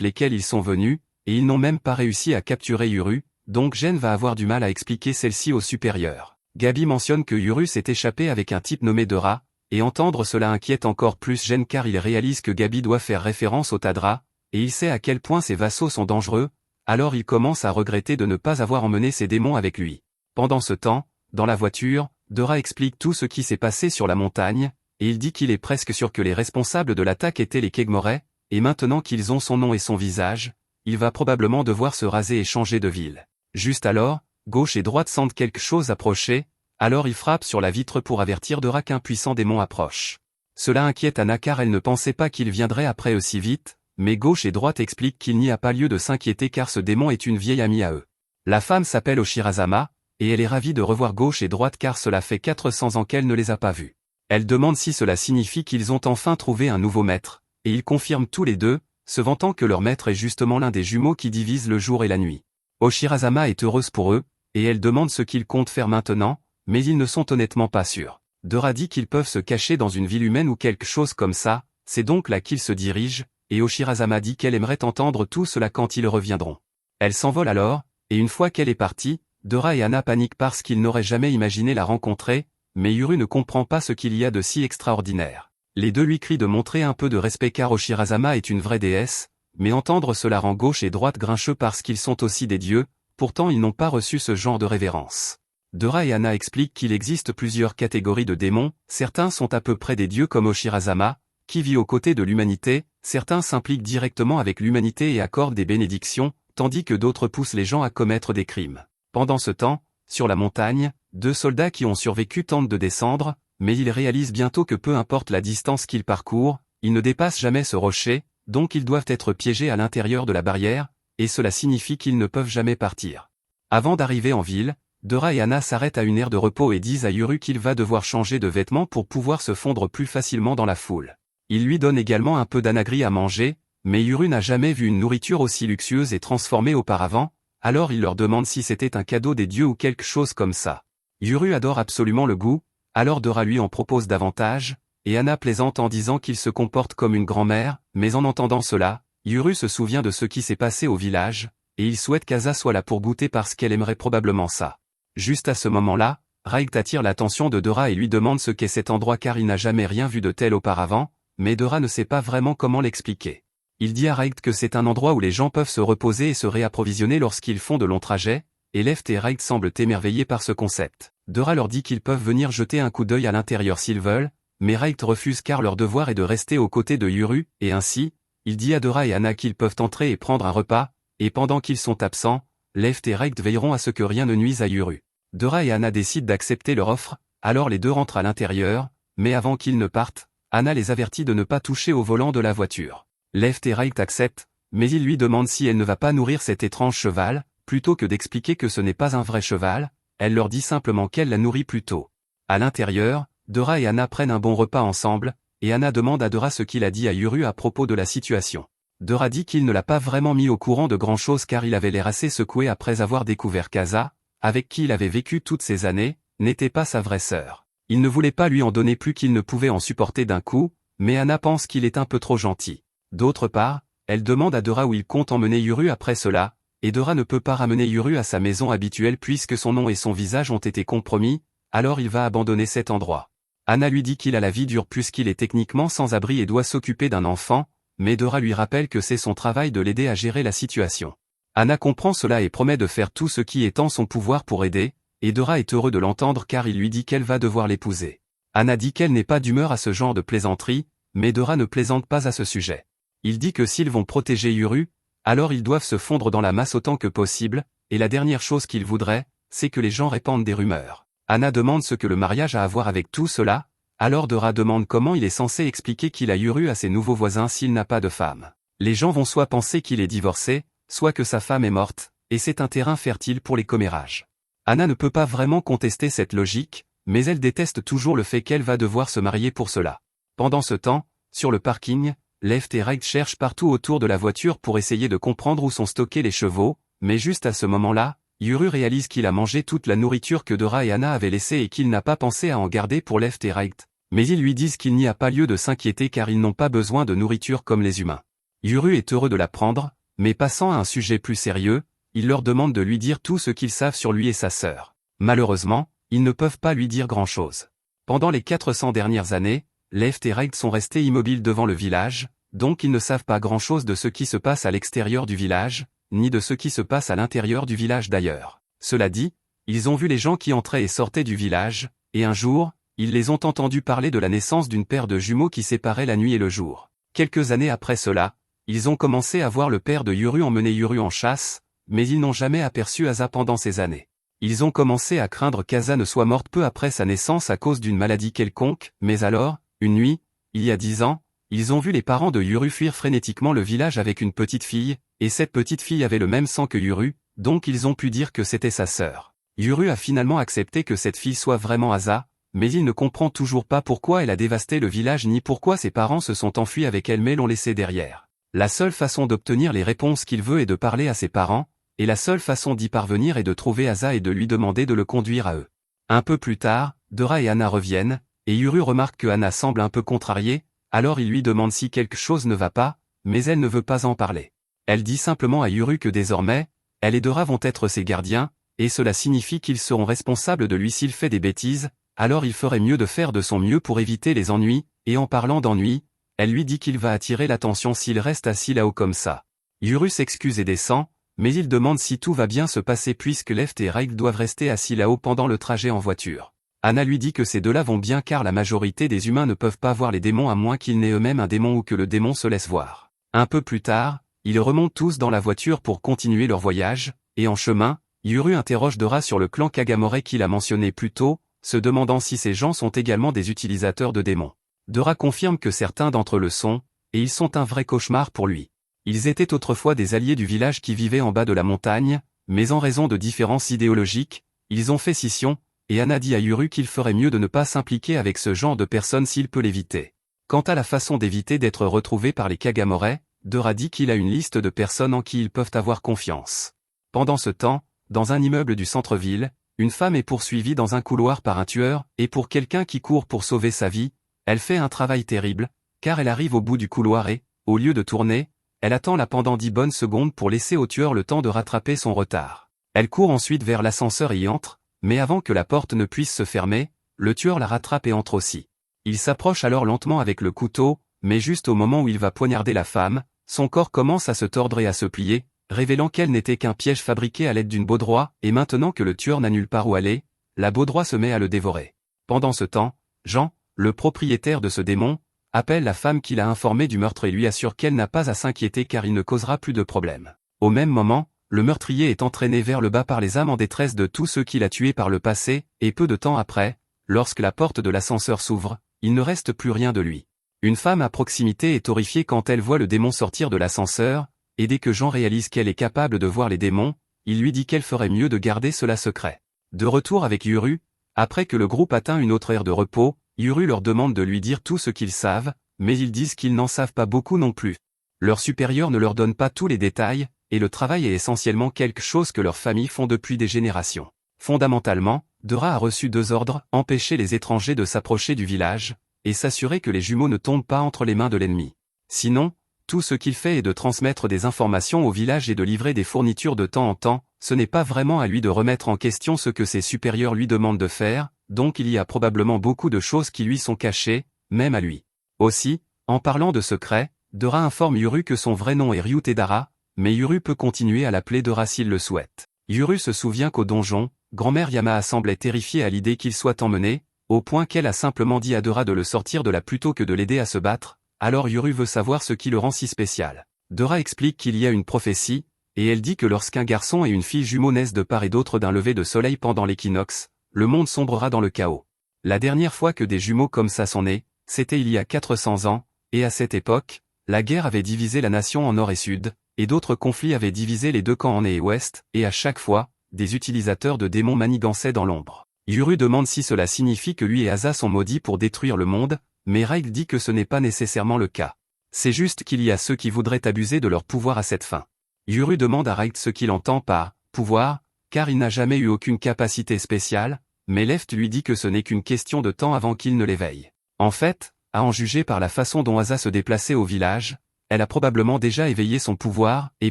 lesquels ils sont venus, et ils n'ont même pas réussi à capturer Yuru, donc Jen va avoir du mal à expliquer celle-ci au supérieur. Gabi mentionne que Yuru s'est échappé avec un type nommé Dora, et entendre cela inquiète encore plus Jen car il réalise que Gabi doit faire référence au Tadra, et il sait à quel point ses vassaux sont dangereux, alors il commence à regretter de ne pas avoir emmené ses démons avec lui. Pendant ce temps, dans la voiture, Dora explique tout ce qui s'est passé sur la montagne, et il dit qu'il est presque sûr que les responsables de l'attaque étaient les Kegmorais, et maintenant qu'ils ont son nom et son visage, il va probablement devoir se raser et changer de ville. Juste alors, gauche et droite sentent quelque chose approcher, alors il frappe sur la vitre pour avertir Dora qu'un puissant démon approche. Cela inquiète Anna car elle ne pensait pas qu'il viendrait après aussi vite, mais gauche et droite expliquent qu'il n'y a pas lieu de s'inquiéter car ce démon est une vieille amie à eux. La femme s'appelle Oshirazama, et elle est ravie de revoir gauche et droite car cela fait 400 ans qu'elle ne les a pas vus. Elle demande si cela signifie qu'ils ont enfin trouvé un nouveau maître, et ils confirment tous les deux, se vantant que leur maître est justement l'un des jumeaux qui divisent le jour et la nuit. Oshirazama est heureuse pour eux, et elle demande ce qu'ils comptent faire maintenant, mais ils ne sont honnêtement pas sûrs. Dora dit qu'ils peuvent se cacher dans une ville humaine ou quelque chose comme ça, c'est donc là qu'ils se dirigent, et Oshirazama dit qu'elle aimerait entendre tout cela quand ils reviendront. Elle s'envole alors, et une fois qu'elle est partie, Dora et Anna paniquent parce qu'ils n'auraient jamais imaginé la rencontrer, mais Yuru ne comprend pas ce qu'il y a de si extraordinaire. Les deux lui crient de montrer un peu de respect car Oshirazama est une vraie déesse, mais entendre cela rend gauche et droite grincheux parce qu'ils sont aussi des dieux, pourtant ils n'ont pas reçu ce genre de révérence. Dora et Anna expliquent qu'il existe plusieurs catégories de démons, certains sont à peu près des dieux comme Oshirazama, qui vit aux côtés de l'humanité, certains s'impliquent directement avec l'humanité et accordent des bénédictions, tandis que d'autres poussent les gens à commettre des crimes. Pendant ce temps, sur la montagne, deux soldats qui ont survécu tentent de descendre, mais ils réalisent bientôt que peu importe la distance qu'ils parcourent, ils ne dépassent jamais ce rocher, donc ils doivent être piégés à l'intérieur de la barrière, et cela signifie qu'ils ne peuvent jamais partir. Avant d'arriver en ville, Dora et Anna s'arrêtent à une aire de repos et disent à Yuru qu'il va devoir changer de vêtements pour pouvoir se fondre plus facilement dans la foule. Ils lui donnent également un peu d'anagri à manger, mais Yuru n'a jamais vu une nourriture aussi luxueuse et transformée auparavant, alors il leur demande si c'était un cadeau des dieux ou quelque chose comme ça. Yuru adore absolument le goût, alors Dora lui en propose davantage, et Anna plaisante en disant qu'il se comporte comme une grand-mère, mais en entendant cela, Yuru se souvient de ce qui s'est passé au village, et il souhaite qu'Asa soit là pour goûter parce qu'elle aimerait probablement ça. Juste à ce moment-là, Raigt attire l'attention de Dora et lui demande ce qu'est cet endroit car il n'a jamais rien vu de tel auparavant, mais Dora ne sait pas vraiment comment l'expliquer. Il dit à Raigt que c'est un endroit où les gens peuvent se reposer et se réapprovisionner lorsqu'ils font de longs trajets, et Left et Raigt semblent émerveillés par ce concept. Dora leur dit qu'ils peuvent venir jeter un coup d'œil à l'intérieur s'ils veulent, mais Raigt refuse car leur devoir est de rester aux côtés de Yuru, et ainsi, il dit à Dora et Anna qu'ils peuvent entrer et prendre un repas, et pendant qu'ils sont absents, Left et Raigt veilleront à ce que rien ne nuise à Yuru. Dora et Anna décident d'accepter leur offre, alors les deux rentrent à l'intérieur, mais avant qu'ils ne partent, Anna les avertit de ne pas toucher au volant de la voiture. Left et Raigt acceptent, mais il lui demande si elle ne va pas nourrir cet étrange cheval, plutôt que d'expliquer que ce n'est pas un vrai cheval, elle leur dit simplement qu'elle la nourrit plus tôt. À l'intérieur, Dora et Anna prennent un bon repas ensemble, et Anna demande à Dora ce qu'il a dit à Yuru à propos de la situation. Dora dit qu'il ne l'a pas vraiment mis au courant de grand-chose car il avait l'air assez secoué après avoir découvert qu'Asa, avec qui il avait vécu toutes ces années, n'était pas sa vraie sœur. Il ne voulait pas lui en donner plus qu'il ne pouvait en supporter d'un coup, mais Anna pense qu'il est un peu trop gentil. D'autre part, elle demande à Dora où il compte emmener Yuru après cela, et Dora ne peut pas ramener Yuru à sa maison habituelle puisque son nom et son visage ont été compromis, alors il va abandonner cet endroit. Anna lui dit qu'il a la vie dure puisqu'il est techniquement sans abri et doit s'occuper d'un enfant, mais Dora lui rappelle que c'est son travail de l'aider à gérer la situation. Anna comprend cela et promet de faire tout ce qui est en son pouvoir pour aider, et Dora est heureux de l'entendre car il lui dit qu'elle va devoir l'épouser. Anna dit qu'elle n'est pas d'humeur à ce genre de plaisanterie, mais Dora ne plaisante pas à ce sujet. Il dit que s'ils vont protéger Yuru, alors ils doivent se fondre dans la masse autant que possible, et la dernière chose qu'il voudrait, c'est que les gens répandent des rumeurs. Anna demande ce que le mariage a à voir avec tout cela, alors Dora demande comment il est censé expliquer qu'il a Yuru à ses nouveaux voisins s'il n'a pas de femme. Les gens vont soit penser qu'il est divorcé, soit que sa femme est morte, et c'est un terrain fertile pour les commérages. Anna ne peut pas vraiment contester cette logique, mais elle déteste toujours le fait qu'elle va devoir se marier pour cela. Pendant ce temps, sur le parking, Left et Raigt cherchent partout autour de la voiture pour essayer de comprendre où sont stockés les chevaux, mais juste à ce moment-là, Yuru réalise qu'il a mangé toute la nourriture que Dora et Anna avaient laissée et qu'il n'a pas pensé à en garder pour Left et Raigt. Mais ils lui disent qu'il n'y a pas lieu de s'inquiéter car ils n'ont pas besoin de nourriture comme les humains. Yuru est heureux de l'apprendre, mais passant à un sujet plus sérieux, il leur demande de lui dire tout ce qu'ils savent sur lui et sa sœur. Malheureusement, ils ne peuvent pas lui dire grand-chose. Pendant les 400 dernières années, Left et Right sont restés immobiles devant le village, donc ils ne savent pas grand-chose de ce qui se passe à l'extérieur du village, ni de ce qui se passe à l'intérieur du village d'ailleurs. Cela dit, ils ont vu les gens qui entraient et sortaient du village, et un jour, ils les ont entendus parler de la naissance d'une paire de jumeaux qui séparaient la nuit et le jour. Quelques années après cela, ils ont commencé à voir le père de Yuru emmener Yuru en chasse, mais ils n'ont jamais aperçu Asa pendant ces années. Ils ont commencé à craindre qu'Asa ne soit morte peu après sa naissance à cause d'une maladie quelconque, mais alors, une nuit, il y a 10 ans, ils ont vu les parents de Yuru fuir frénétiquement le village avec une petite fille, et cette petite fille avait le même sang que Yuru, donc ils ont pu dire que c'était sa sœur. Yuru a finalement accepté que cette fille soit vraiment Asa, mais il ne comprend toujours pas pourquoi elle a dévasté le village ni pourquoi ses parents se sont enfuis avec elle mais l'ont laissé derrière. La seule façon d'obtenir les réponses qu'il veut est de parler à ses parents, et la seule façon d'y parvenir est de trouver Asa et de lui demander de le conduire à eux. Un peu plus tard, Dora et Anna reviennent, et Yuru remarque que Anna semble un peu contrariée, alors il lui demande si quelque chose ne va pas, mais elle ne veut pas en parler. Elle dit simplement à Yuru que désormais, elle et Dora vont être ses gardiens, et cela signifie qu'ils seront responsables de lui s'il fait des bêtises, alors il ferait mieux de faire de son mieux pour éviter les ennuis, et en parlant d'ennuis, elle lui dit qu'il va attirer l'attention s'il reste assis là-haut comme ça. Yuru s'excuse et descend, mais il demande si tout va bien se passer puisque Left et Right doivent rester assis là-haut pendant le trajet en voiture. Anna lui dit que ces deux-là vont bien car la majorité des humains ne peuvent pas voir les démons à moins qu'ils n'aient eux-mêmes un démon ou que le démon se laisse voir. Un peu plus tard, ils remontent tous dans la voiture pour continuer leur voyage, et en chemin, Yuru interroge Dora sur le clan Kagamore qu'il a mentionné plus tôt, se demandant si ces gens sont également des utilisateurs de démons. Dora confirme que certains d'entre eux le sont, et ils sont un vrai cauchemar pour lui. Ils étaient autrefois des alliés du village qui vivaient en bas de la montagne, mais en raison de différences idéologiques, ils ont fait scission, et Anna dit à Yuru qu'il ferait mieux de ne pas s'impliquer avec ce genre de personnes s'il peut l'éviter. Quant à la façon d'éviter d'être retrouvé par les Kagamore, Dora dit qu'il a une liste de personnes en qui ils peuvent avoir confiance. Pendant ce temps, dans un immeuble du centre-ville, une femme est poursuivie dans un couloir par un tueur, et pour quelqu'un qui court pour sauver sa vie, elle fait un travail terrible, car elle arrive au bout du couloir et, au lieu de tourner, elle attend là pendant 10 bonnes secondes pour laisser au tueur le temps de rattraper son retard. Elle court ensuite vers l'ascenseur et y entre, mais avant que la porte ne puisse se fermer, le tueur la rattrape et entre aussi. Il s'approche alors lentement avec le couteau, mais juste au moment où il va poignarder la femme, son corps commence à se tordre et à se plier, révélant qu'elle n'était qu'un piège fabriqué à l'aide d'une baudroie, et maintenant que le tueur n'a nulle part où aller, la baudroie se met à le dévorer. Pendant ce temps, Jean, le propriétaire de ce démon, appelle la femme qu'il a informée du meurtre et lui assure qu'elle n'a pas à s'inquiéter car il ne causera plus de problème. Au même moment, le meurtrier est entraîné vers le bas par les âmes en détresse de tous ceux qu'il a tués par le passé, et peu de temps après, lorsque la porte de l'ascenseur s'ouvre, il ne reste plus rien de lui. Une femme à proximité est horrifiée quand elle voit le démon sortir de l'ascenseur, et dès que Jean réalise qu'elle est capable de voir les démons, il lui dit qu'elle ferait mieux de garder cela secret. De retour avec Yuru, après que le groupe atteint une autre aire de repos, Yuru leur demande de lui dire tout ce qu'ils savent, mais ils disent qu'ils n'en savent pas beaucoup non plus. Leurs supérieurs ne leur donnent pas tous les détails, et le travail est essentiellement quelque chose que leurs familles font depuis des générations. Fondamentalement, Dora a reçu 2 ordres, empêcher les étrangers de s'approcher du village, et s'assurer que les jumeaux ne tombent pas entre les mains de l'ennemi. Sinon, tout ce qu'il fait est de transmettre des informations au village et de livrer des fournitures de temps en temps, ce n'est pas vraiment à lui de remettre en question ce que ses supérieurs lui demandent de faire, donc il y a probablement beaucoup de choses qui lui sont cachées, même à lui. Aussi, en parlant de secret, Dora informe Yuru que son vrai nom est Ryutedara, mais Yuru peut continuer à l'appeler Dora s'il le souhaite. Yuru se souvient qu'au donjon, grand-mère Yamaha semblait terrifiée à l'idée qu'il soit emmené, au point qu'elle a simplement dit à Dora de le sortir de là plutôt que de l'aider à se battre, alors Yuru veut savoir ce qui le rend si spécial. Dora explique qu'il y a une prophétie, et elle dit que lorsqu'un garçon et une fille jumeaux naissent de part et d'autre d'un lever de soleil pendant l'équinoxe, le monde sombrera dans le chaos. La dernière fois que des jumeaux comme ça sont nés, c'était il y a 400 ans, et à cette époque, la guerre avait divisé la nation en nord et sud, et d'autres conflits avaient divisé les deux camps en est et ouest, et à chaque fois, des utilisateurs de démons manigançaient dans l'ombre. Yuru demande si cela signifie que lui et Asa sont maudits pour détruire le monde, mais Raig dit que ce n'est pas nécessairement le cas. C'est juste qu'il y a ceux qui voudraient abuser de leur pouvoir à cette fin. Yuru demande à Raig ce qu'il entend par « pouvoir », car il n'a jamais eu aucune capacité spéciale, mais Left lui dit que ce n'est qu'une question de temps avant qu'il ne l'éveille. En fait, à en juger par la façon dont Asa se déplaçait au village, elle a probablement déjà éveillé son pouvoir, et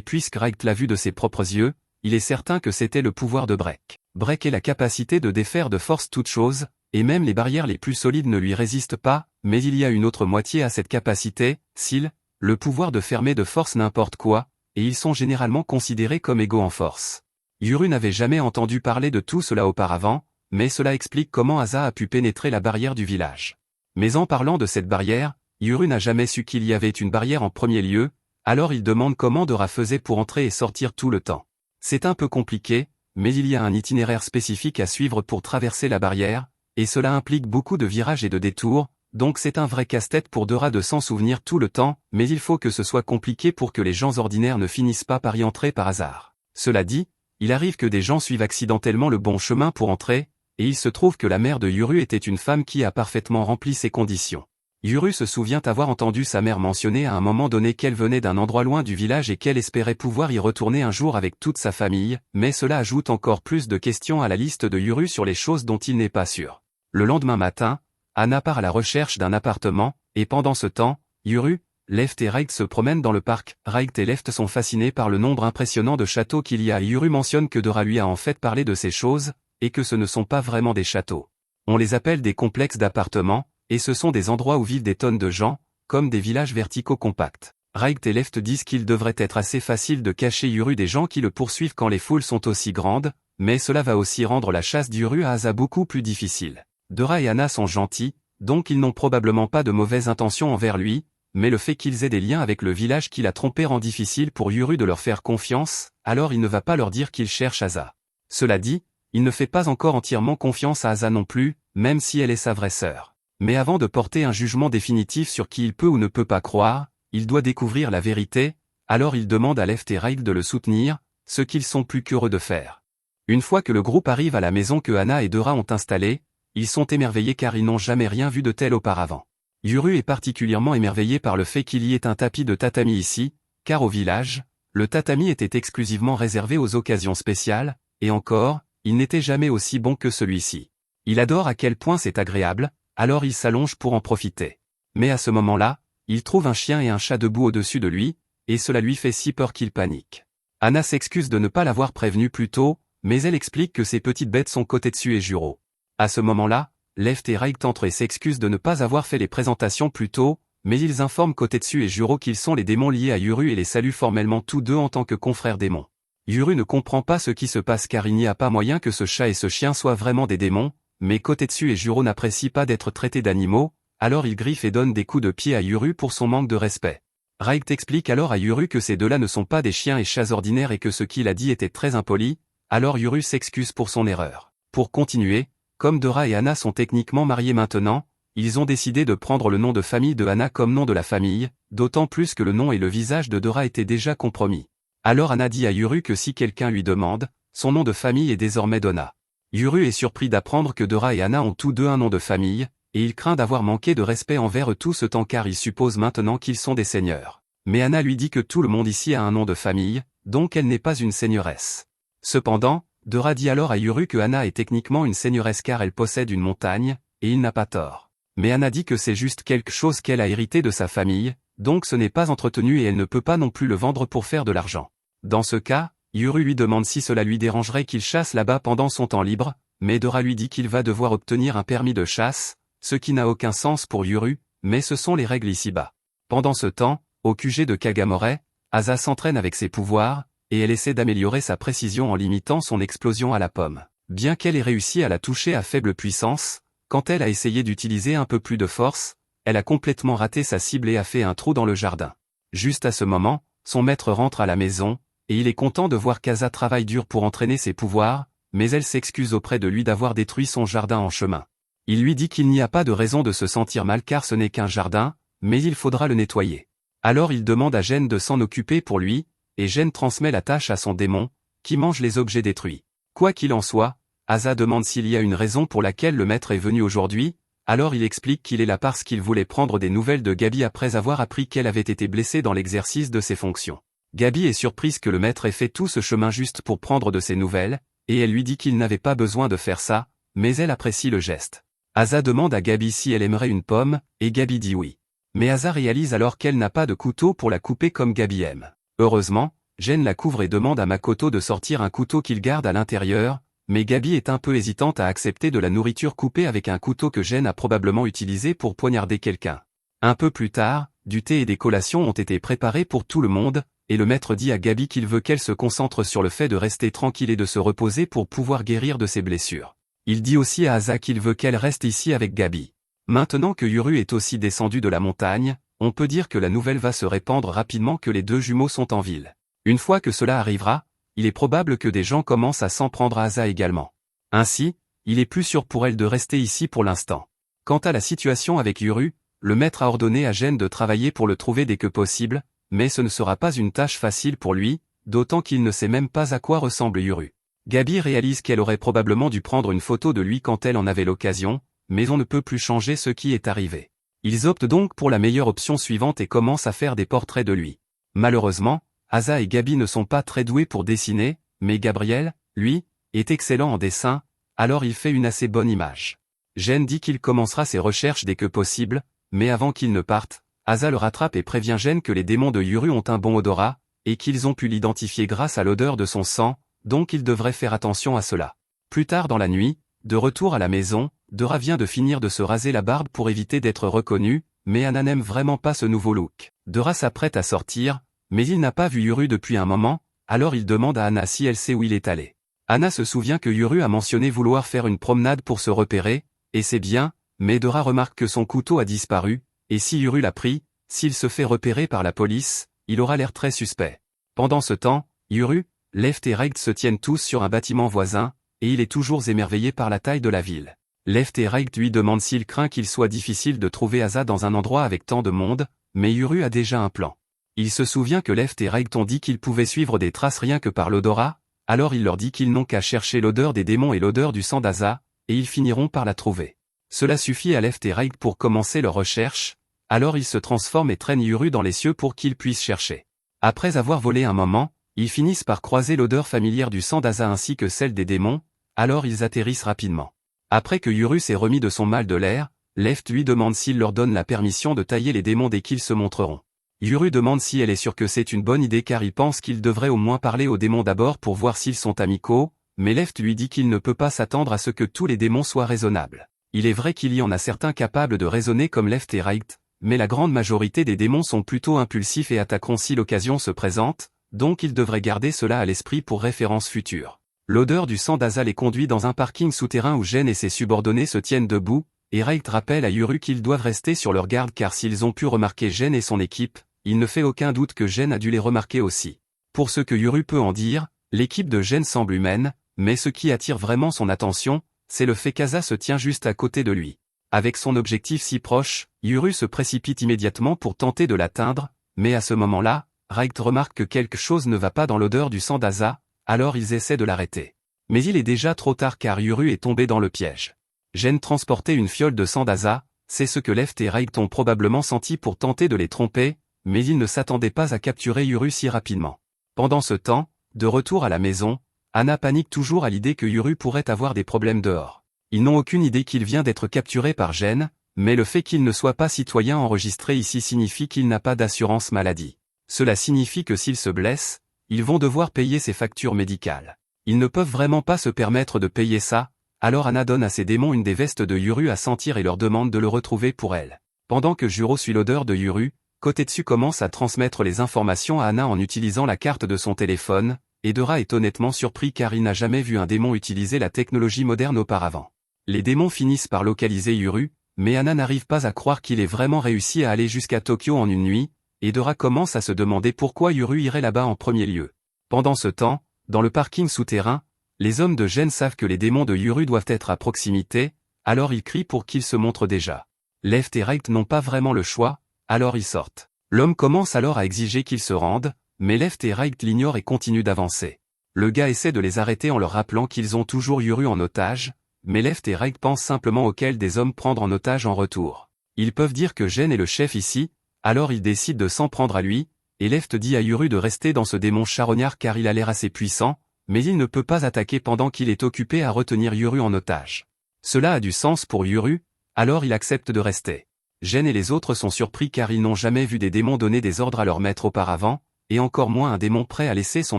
puisque Raigt l'a vu de ses propres yeux, il est certain que c'était le pouvoir de Break. Break est la capacité de défaire de force toute chose, et même les barrières les plus solides ne lui résistent pas, mais il y a une autre moitié à cette capacité, Sil, le pouvoir de fermer de force n'importe quoi, et ils sont généralement considérés comme égaux en force. Yuru n'avait jamais entendu parler de tout cela auparavant, mais cela explique comment Asa a pu pénétrer la barrière du village. Mais en parlant de cette barrière, Yuru n'a jamais su qu'il y avait une barrière en premier lieu, alors il demande comment Dora faisait pour entrer et sortir tout le temps. C'est un peu compliqué, mais il y a un itinéraire spécifique à suivre pour traverser la barrière, et cela implique beaucoup de virages et de détours, donc c'est un vrai casse-tête pour Dora de s'en souvenir tout le temps, mais il faut que ce soit compliqué pour que les gens ordinaires ne finissent pas par y entrer par hasard. Cela dit, il arrive que des gens suivent accidentellement le bon chemin pour entrer, et il se trouve que la mère de Yuru était une femme qui a parfaitement rempli ces conditions. Yuru se souvient avoir entendu sa mère mentionner à un moment donné qu'elle venait d'un endroit loin du village et qu'elle espérait pouvoir y retourner un jour avec toute sa famille, mais cela ajoute encore plus de questions à la liste de Yuru sur les choses dont il n'est pas sûr. Le lendemain matin, Anna part à la recherche d'un appartement, et pendant ce temps, Yuru, Left et Raigt se promènent dans le parc. Raigt et Left sont fascinés par le nombre impressionnant de châteaux qu'il y a et Yuru mentionne que Dora lui a en fait parlé de ces choses, et que ce ne sont pas vraiment des châteaux. On les appelle des complexes d'appartements, et ce sont des endroits où vivent des tonnes de gens, comme des villages verticaux compacts. Raigt et Left disent qu'il devrait être assez facile de cacher Yuru des gens qui le poursuivent quand les foules sont aussi grandes, mais cela va aussi rendre la chasse d'Yuru à Asa beaucoup plus difficile. Dora et Anna sont gentils, donc ils n'ont probablement pas de mauvaises intentions envers lui, mais le fait qu'ils aient des liens avec le village qui l'a trompé rend difficile pour Yuru de leur faire confiance, alors il ne va pas leur dire qu'il cherche Asa. Cela dit, il ne fait pas encore entièrement confiance à Asa non plus, même si elle est sa vraie sœur. Mais avant de porter un jugement définitif sur qui il peut ou ne peut pas croire, il doit découvrir la vérité, alors il demande à Left et Raigt de le soutenir, ce qu'ils sont plus qu'heureux de faire. Une fois que le groupe arrive à la maison que Anna et Dora ont installée, ils sont émerveillés car ils n'ont jamais rien vu de tel auparavant. Yuru est particulièrement émerveillé par le fait qu'il y ait un tapis de tatami ici, car au village, le tatami était exclusivement réservé aux occasions spéciales, et encore, il n'était jamais aussi bon que celui-ci. Il adore à quel point c'est agréable, alors il s'allonge pour en profiter. Mais à ce moment-là, il trouve un chien et un chat debout au-dessus de lui, et cela lui fait si peur qu'il panique. Anna s'excuse de ne pas l'avoir prévenu plus tôt, mais elle explique que ces petites bêtes sont Kotetsu et Juro. À ce moment-là, Left et Raigt entrent et s'excusent de ne pas avoir fait les présentations plus tôt, mais ils informent Kotetsu et Juro qu'ils sont les démons liés à Yuru et les saluent formellement tous deux en tant que confrères démons. Yuru ne comprend pas ce qui se passe car il n'y a pas moyen que ce chat et ce chien soient vraiment des démons, mais Kotetsu et Juro n'apprécient pas d'être traités d'animaux, alors ils griffent et donnent des coups de pied à Yuru pour son manque de respect. Raigt explique alors à Yuru que ces deux-là ne sont pas des chiens et chats ordinaires et que ce qu'il a dit était très impoli, alors Yuru s'excuse pour son erreur. Pour continuer, comme Dora et Anna sont techniquement mariés maintenant, ils ont décidé de prendre le nom de famille de Anna comme nom de la famille, d'autant plus que le nom et le visage de Dora étaient déjà compromis. Alors Anna dit à Yuru que si quelqu'un lui demande, son nom de famille est désormais Donna. Yuru est surpris d'apprendre que Dora et Anna ont tous deux un nom de famille, et il craint d'avoir manqué de respect envers eux tout ce temps car il suppose maintenant qu'ils sont des seigneurs. Mais Anna lui dit que tout le monde ici a un nom de famille, donc elle n'est pas une seigneuresse. Cependant, Dora dit alors à Yuru que Anna est techniquement une seigneuresse car elle possède une montagne, et il n'a pas tort. Mais Anna dit que c'est juste quelque chose qu'elle a hérité de sa famille, donc ce n'est pas entretenu et elle ne peut pas non plus le vendre pour faire de l'argent. Dans ce cas, Yuru lui demande si cela lui dérangerait qu'il chasse là-bas pendant son temps libre, mais Dora lui dit qu'il va devoir obtenir un permis de chasse, ce qui n'a aucun sens pour Yuru, mais ce sont les règles ici-bas. Pendant ce temps, au QG de Kagamore, Asa s'entraîne avec ses pouvoirs, et elle essaie d'améliorer sa précision en limitant son explosion à la pomme. Bien qu'elle ait réussi à la toucher à faible puissance, quand elle a essayé d'utiliser un peu plus de force, elle a complètement raté sa cible et a fait un trou dans le jardin. Juste à ce moment, son maître rentre à la maison, et il est content de voir qu'Asa travaille dur pour entraîner ses pouvoirs, mais elle s'excuse auprès de lui d'avoir détruit son jardin en chemin. Il lui dit qu'il n'y a pas de raison de se sentir mal car ce n'est qu'un jardin, mais il faudra le nettoyer. Alors il demande à Gen de s'en occuper pour lui, et Gen transmet la tâche à son démon, qui mange les objets détruits. Quoi qu'il en soit, Asa demande s'il y a une raison pour laquelle le maître est venu aujourd'hui, alors il explique qu'il est là parce qu'il voulait prendre des nouvelles de Gabi après avoir appris qu'elle avait été blessée dans l'exercice de ses fonctions. Gabi est surprise que le maître ait fait tout ce chemin juste pour prendre de ses nouvelles, et elle lui dit qu'il n'avait pas besoin de faire ça, mais elle apprécie le geste. Asa demande à Gabi si elle aimerait une pomme, et Gabi dit oui. Mais Asa réalise alors qu'elle n'a pas de couteau pour la couper comme Gabi aime. Heureusement, Jen la couvre et demande à Makoto de sortir un couteau qu'il garde à l'intérieur, mais Gabi est un peu hésitante à accepter de la nourriture coupée avec un couteau que Jen a probablement utilisé pour poignarder quelqu'un. Un peu plus tard, du thé et des collations ont été préparés pour tout le monde, et le maître dit à Gabi qu'il veut qu'elle se concentre sur le fait de rester tranquille et de se reposer pour pouvoir guérir de ses blessures. Il dit aussi à Asa qu'il veut qu'elle reste ici avec Gabi. Maintenant que Yuru est aussi descendu de la montagne, on peut dire que la nouvelle va se répandre rapidement que les deux jumeaux sont en ville. Une fois que cela arrivera, il est probable que des gens commencent à s'en prendre à Asa également. Ainsi, il est plus sûr pour elle de rester ici pour l'instant. Quant à la situation avec Yuru, le maître a ordonné à Jen de travailler pour le trouver dès que possible, mais ce ne sera pas une tâche facile pour lui, d'autant qu'il ne sait même pas à quoi ressemble Yuru. Gabi réalise qu'elle aurait probablement dû prendre une photo de lui quand elle en avait l'occasion, mais on ne peut plus changer ce qui est arrivé. Ils optent donc pour la meilleure option suivante et commencent à faire des portraits de lui. Malheureusement, Asa et Gabi ne sont pas très doués pour dessiner, mais Gabriel, lui, est excellent en dessin, alors il fait une assez bonne image. Jen dit qu'il commencera ses recherches dès que possible, mais avant qu'il ne parte, Asa le rattrape et prévient Jen que les démons de Yuru ont un bon odorat, et qu'ils ont pu l'identifier grâce à l'odeur de son sang, donc il devrait faire attention à cela. Plus tard dans la nuit, de retour à la maison, Dora vient de finir de se raser la barbe pour éviter d'être reconnue, mais Anna n'aime vraiment pas ce nouveau look. Dora s'apprête à sortir, mais il n'a pas vu Yuru depuis un moment, alors il demande à Anna si elle sait où il est allé. Anna se souvient que Yuru a mentionné vouloir faire une promenade pour se repérer, et c'est bien, mais Dora remarque que son couteau a disparu, et si Yuru l'a pris, s'il se fait repérer par la police, il aura l'air très suspect. Pendant ce temps, Yuru, Left et Right se tiennent tous sur un bâtiment voisin, et il est toujours émerveillé par la taille de la ville. Left et Right lui demandent s'il craint qu'il soit difficile de trouver Asa dans un endroit avec tant de monde, mais Yuru a déjà un plan. Il se souvient que Left et Right ont dit qu'ils pouvaient suivre des traces rien que par l'odorat, alors il leur dit qu'ils n'ont qu'à chercher l'odeur des démons et l'odeur du sang d'Asa, et ils finiront par la trouver. Cela suffit à Left et Right pour commencer leur recherche, alors ils se transforment et traînent Yuru dans les cieux pour qu'ils puissent chercher. Après avoir volé un moment, ils finissent par croiser l'odeur familière du sang d'Asa ainsi que celle des démons, alors ils atterrissent rapidement. Après que Yuru s'est remis de son mal de l'air, Left lui demande s'il leur donne la permission de tailler les démons dès qu'ils se montreront. Yuru demande si elle est sûre que c'est une bonne idée car il pense qu'il devrait au moins parler aux démons d'abord pour voir s'ils sont amicaux, mais Left lui dit qu'il ne peut pas s'attendre à ce que tous les démons soient raisonnables. Il est vrai qu'il y en a certains capables de raisonner comme Left et Right, mais la grande majorité des démons sont plutôt impulsifs et attaqueront si l'occasion se présente, donc il devrait garder cela à l'esprit pour référence future. L'odeur du sang d'Asa les conduit dans un parking souterrain où Jen et ses subordonnés se tiennent debout, et Right rappelle à Yuru qu'ils doivent rester sur leur garde car s'ils ont pu remarquer Jen et son équipe, il ne fait aucun doute que Jen a dû les remarquer aussi. Pour ce que Yuru peut en dire, l'équipe de Jen semble humaine, mais ce qui attire vraiment son attention, c'est le fait qu'Asa se tient juste à côté de lui. Avec son objectif si proche, Yuru se précipite immédiatement pour tenter de l'atteindre, mais à ce moment-là, Right remarque que quelque chose ne va pas dans l'odeur du sang d'Asa, alors ils essaient de l'arrêter. Mais il est déjà trop tard car Yuru est tombé dans le piège. Jen transportait une fiole de sang d'Asa, c'est ce que Left et Right ont probablement senti pour tenter de les tromper, mais ils ne s'attendaient pas à capturer Yuru si rapidement. Pendant ce temps, de retour à la maison, Anna panique toujours à l'idée que Yuru pourrait avoir des problèmes dehors. Ils n'ont aucune idée qu'il vient d'être capturé par Jen, mais le fait qu'il ne soit pas citoyen enregistré ici signifie qu'il n'a pas d'assurance maladie. Cela signifie que s'ils se blessent, ils vont devoir payer ses factures médicales. Ils ne peuvent vraiment pas se permettre de payer ça, alors Anna donne à ses démons une des vestes de Yuru à sentir et leur demande de le retrouver pour elle. Pendant que Juro suit l'odeur de Yuru, Kotetsu commence à transmettre les informations à Anna en utilisant la carte de son téléphone, et Dora est honnêtement surpris car il n'a jamais vu un démon utiliser la technologie moderne auparavant. Les démons finissent par localiser Yuru, mais Anna n'arrive pas à croire qu'il ait vraiment réussi à aller jusqu'à Tokyo en une nuit, et Dora commence à se demander pourquoi Yuru irait là-bas en premier lieu. Pendant ce temps, dans le parking souterrain, les hommes de Jen savent que les démons de Yuru doivent être à proximité, alors ils crient pour qu'ils se montrent déjà. Left et Right n'ont pas vraiment le choix, alors ils sortent. L'homme commence alors à exiger qu'ils se rendent, mais Left et Right l'ignorent et continuent d'avancer. Le gars essaie de les arrêter en leur rappelant qu'ils ont toujours Yuru en otage, mais Left et Right pensent simplement auquel des hommes prendre en otage en retour. Ils peuvent dire que Jen est le chef ici, alors ils décident de s'en prendre à lui, et Left dit à Yuru de rester dans ce démon charognard car il a l'air assez puissant, mais il ne peut pas attaquer pendant qu'il est occupé à retenir Yuru en otage. Cela a du sens pour Yuru, alors il accepte de rester. Gen et les autres sont surpris car ils n'ont jamais vu des démons donner des ordres à leur maître auparavant, et encore moins un démon prêt à laisser son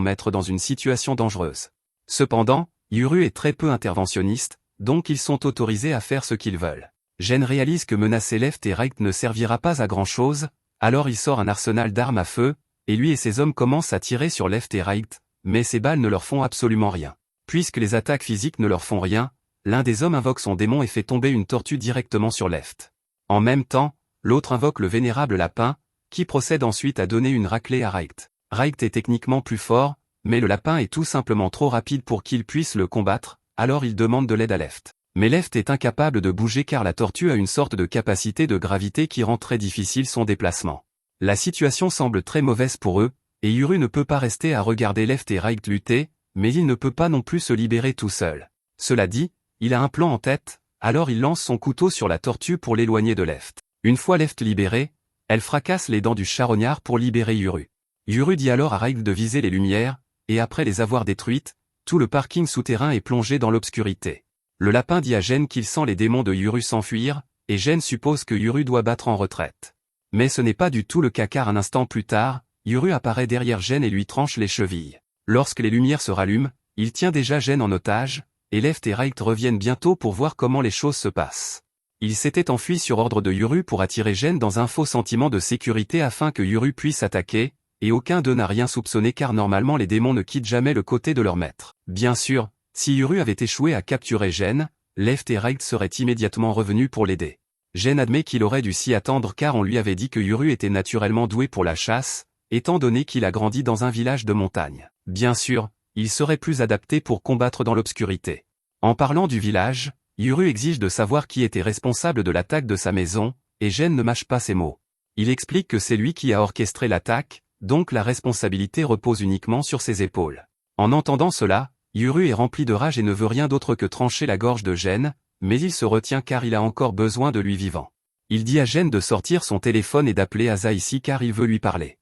maître dans une situation dangereuse. Cependant, Yuru est très peu interventionniste, donc ils sont autorisés à faire ce qu'ils veulent. Gen réalise que menacer Left et Right ne servira pas à grand chose, alors il sort un arsenal d'armes à feu, et lui et ses hommes commencent à tirer sur Left et Right, mais ces balles ne leur font absolument rien. Puisque les attaques physiques ne leur font rien, l'un des hommes invoque son démon et fait tomber une tortue directement sur Left. En même temps, l'autre invoque le vénérable lapin, qui procède ensuite à donner une raclée à Right. Right est techniquement plus fort, mais le lapin est tout simplement trop rapide pour qu'il puisse le combattre, alors il demande de l'aide à Left. Mais Left est incapable de bouger car la tortue a une sorte de capacité de gravité qui rend très difficile son déplacement. La situation semble très mauvaise pour eux, et Yuru ne peut pas rester à regarder Left et Right lutter, mais il ne peut pas non plus se libérer tout seul. Cela dit, il a un plan en tête, alors il lance son couteau sur la tortue pour l'éloigner de Left. Une fois Left libérée, elle fracasse les dents du charognard pour libérer Yuru. Yuru dit alors à Right de viser les lumières, et après les avoir détruites, tout le parking souterrain est plongé dans l'obscurité. Le lapin dit à Gen qu'il sent les démons de Yuru s'enfuir, et Gen suppose que Yuru doit battre en retraite. Mais ce n'est pas du tout le cas car un instant plus tard, Yuru apparaît derrière Gen et lui tranche les chevilles. Lorsque les lumières se rallument, il tient déjà Gen en otage, et Left et Right reviennent bientôt pour voir comment les choses se passent. Il s'était enfui sur ordre de Yuru pour attirer Gen dans un faux sentiment de sécurité afin que Yuru puisse attaquer, et aucun d'eux n'a rien soupçonné car normalement les démons ne quittent jamais le côté de leur maître. Bien sûr, si Yuru avait échoué à capturer Gen, Left et Right seraient immédiatement revenus pour l'aider. Gen admet qu'il aurait dû s'y attendre car on lui avait dit que Yuru était naturellement doué pour la chasse, étant donné qu'il a grandi dans un village de montagne. Bien sûr, il serait plus adapté pour combattre dans l'obscurité. En parlant du village, Yuru exige de savoir qui était responsable de l'attaque de sa maison, et Gen ne mâche pas ses mots. Il explique que c'est lui qui a orchestré l'attaque, donc la responsabilité repose uniquement sur ses épaules. En entendant cela, Yuru est rempli de rage et ne veut rien d'autre que trancher la gorge de Gen, mais il se retient car il a encore besoin de lui vivant. Il dit à Gen de sortir son téléphone et d'appeler Asa ici car il veut lui parler.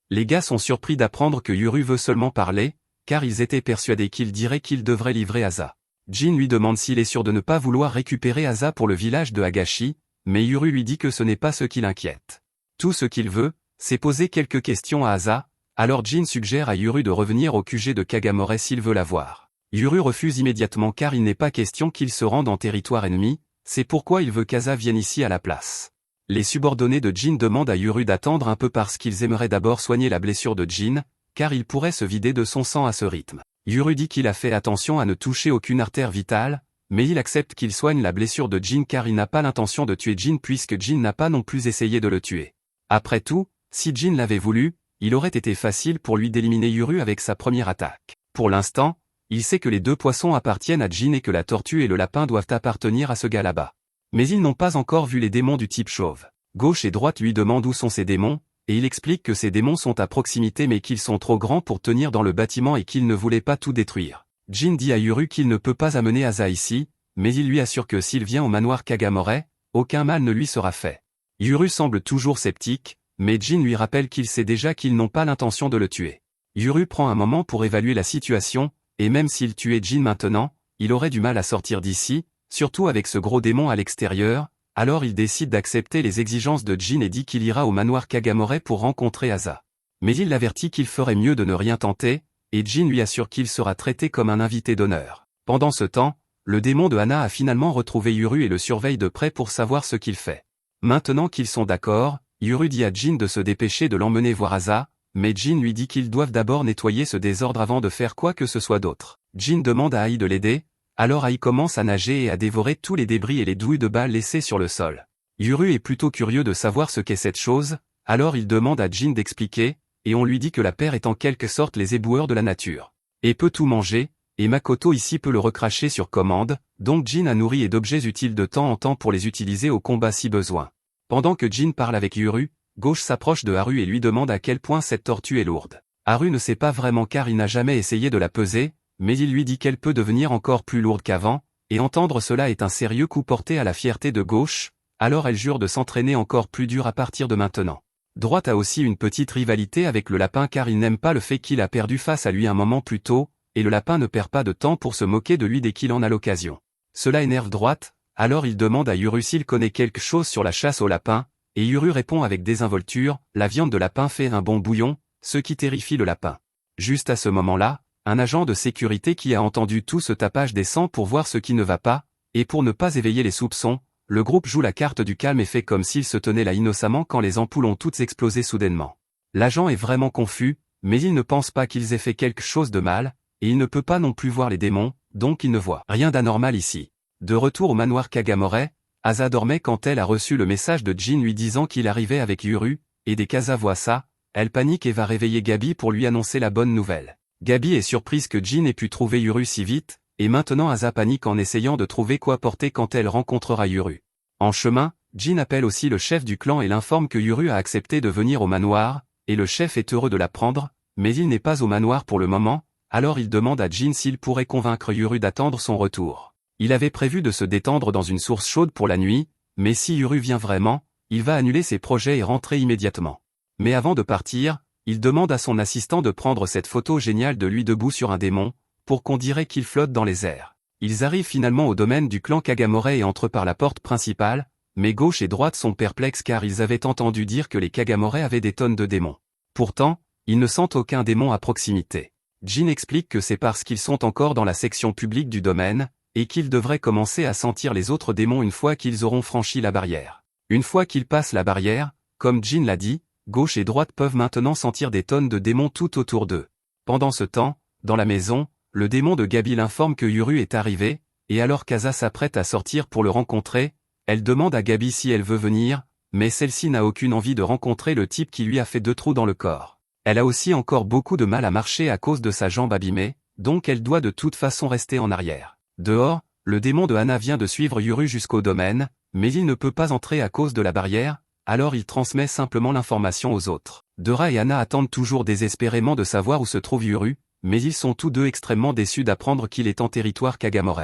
Les gars sont surpris d'apprendre que Yuru veut seulement parler, car ils étaient persuadés qu'il dirait qu'il devrait livrer Asa. Jin lui demande s'il est sûr de ne pas vouloir récupérer Asa pour le village de Hagashi, mais Yuru lui dit que ce n'est pas ce qui l'inquiète. Tout ce qu'il veut, c'est poser quelques questions à Asa, alors Jin suggère à Yuru de revenir au QG de Kagamore s'il veut la voir. Yuru refuse immédiatement car il n'est pas question qu'il se rende en territoire ennemi, c'est pourquoi il veut qu'Asa vienne ici à la place. Les subordonnés de Jin demandent à Yuru d'attendre un peu parce qu'ils aimeraient d'abord soigner la blessure de Jin, car il pourrait se vider de son sang à ce rythme. Yuru dit qu'il a fait attention à ne toucher aucune artère vitale, mais il accepte qu'il soigne la blessure de Jin car il n'a pas l'intention de tuer Jin puisque Jin n'a pas non plus essayé de le tuer. Après tout, si Jin l'avait voulu, il aurait été facile pour lui d'éliminer Yuru avec sa première attaque. Pour l'instant, il sait que les deux poissons appartiennent à Jin et que la tortue et le lapin doivent appartenir à ce gars là-bas. Mais ils n'ont pas encore vu les démons du type chauve. Gauche et droite lui demandent où sont ces démons, et il explique que ces démons sont à proximité mais qu'ils sont trop grands pour tenir dans le bâtiment et qu'il ne voulait pas tout détruire. Jin dit à Yuru qu'il ne peut pas amener Asa ici, mais il lui assure que s'il vient au manoir Kagamore, aucun mal ne lui sera fait. Yuru semble toujours sceptique, mais Jin lui rappelle qu'il sait déjà qu'ils n'ont pas l'intention de le tuer. Yuru prend un moment pour évaluer la situation, et même s'il tuait Jin maintenant, il aurait du mal à sortir d'ici, surtout avec ce gros démon à l'extérieur, alors il décide d'accepter les exigences de Jin et dit qu'il ira au manoir Kagamore pour rencontrer Asa. Mais il l'avertit qu'il ferait mieux de ne rien tenter, et Jin lui assure qu'il sera traité comme un invité d'honneur. Pendant ce temps, le démon de Hana a finalement retrouvé Yuru et le surveille de près pour savoir ce qu'il fait. Maintenant qu'ils sont d'accord, Yuru dit à Jin de se dépêcher de l'emmener voir Asa, mais Jin lui dit qu'ils doivent d'abord nettoyer ce désordre avant de faire quoi que ce soit d'autre. Jin demande à Ai de l'aider, alors Ai commence à nager et à dévorer tous les débris et les douilles de balles laissées sur le sol. Yuru est plutôt curieux de savoir ce qu'est cette chose, alors il demande à Jin d'expliquer, et on lui dit que la paire est en quelque sorte les éboueurs de la nature. Et peut tout manger, et Makoto ici peut le recracher sur commande, donc Jin a nourri et d'objets utiles de temps en temps pour les utiliser au combat si besoin. Pendant que Jin parle avec Yuru, Gauche s'approche de Haru et lui demande à quel point cette tortue est lourde. Haru ne sait pas vraiment car il n'a jamais essayé de la peser, mais il lui dit qu'elle peut devenir encore plus lourde qu'avant, et entendre cela est un sérieux coup porté à la fierté de Gauche, alors elle jure de s'entraîner encore plus dur à partir de maintenant. Droite a aussi une petite rivalité avec le lapin car il n'aime pas le fait qu'il a perdu face à lui un moment plus tôt, et le lapin ne perd pas de temps pour se moquer de lui dès qu'il en a l'occasion. Cela énerve Droite, alors il demande à Yuru s'il connaît quelque chose sur la chasse au lapin, et Yuru répond avec désinvolture, la viande de lapin fait un bon bouillon, ce qui terrifie le lapin. Juste à ce moment-là, un agent de sécurité qui a entendu tout ce tapage descend pour voir ce qui ne va pas, et pour ne pas éveiller les soupçons, le groupe joue la carte du calme et fait comme s'il se tenait là innocemment quand les ampoules ont toutes explosé soudainement. L'agent est vraiment confus, mais il ne pense pas qu'ils aient fait quelque chose de mal, et il ne peut pas non plus voir les démons, donc il ne voit rien d'anormal ici. De retour au manoir Kagamore, Asa dormait quand elle a reçu le message de Jin lui disant qu'il arrivait avec Yuru, et dès qu'Asa voit ça, elle panique et va réveiller Gabi pour lui annoncer la bonne nouvelle. Gabi est surprise que Jin ait pu trouver Yuru si vite, et maintenant Asa panique en essayant de trouver quoi porter quand elle rencontrera Yuru. En chemin, Jin appelle aussi le chef du clan et l'informe que Yuru a accepté de venir au manoir, et le chef est heureux de l'apprendre, mais il n'est pas au manoir pour le moment, alors il demande à Jin s'il pourrait convaincre Yuru d'attendre son retour. Il avait prévu de se détendre dans une source chaude pour la nuit, mais si Yuru vient vraiment, il va annuler ses projets et rentrer immédiatement. Mais avant de partir, il demande à son assistant de prendre cette photo géniale de lui debout sur un démon, pour qu'on dirait qu'il flotte dans les airs. Ils arrivent finalement au domaine du clan Kagamore et entrent par la porte principale, mais gauche et droite sont perplexes car ils avaient entendu dire que les Kagamore avaient des tonnes de démons. Pourtant, ils ne sentent aucun démon à proximité. Jin explique que c'est parce qu'ils sont encore dans la section publique du domaine, et qu'ils devraient commencer à sentir les autres démons une fois qu'ils auront franchi la barrière. Une fois qu'ils passent la barrière, comme Jin l'a dit, gauche et droite peuvent maintenant sentir des tonnes de démons tout autour d'eux. Pendant ce temps, dans la maison, le démon de Gabi l'informe que Yuru est arrivé, et alors qu'Asa s'apprête à sortir pour le rencontrer, elle demande à Gabi si elle veut venir, mais celle-ci n'a aucune envie de rencontrer le type qui lui a fait 2 trous dans le corps. Elle a aussi encore beaucoup de mal à marcher à cause de sa jambe abîmée, donc elle doit de toute façon rester en arrière. Dehors, le démon de Hana vient de suivre Yuru jusqu'au domaine, mais il ne peut pas entrer à cause de la barrière, alors il transmet simplement l'information aux autres. Dora et Hana attendent toujours désespérément de savoir où se trouve Yuru, mais ils sont tous deux extrêmement déçus d'apprendre qu'il est en territoire Kagamore.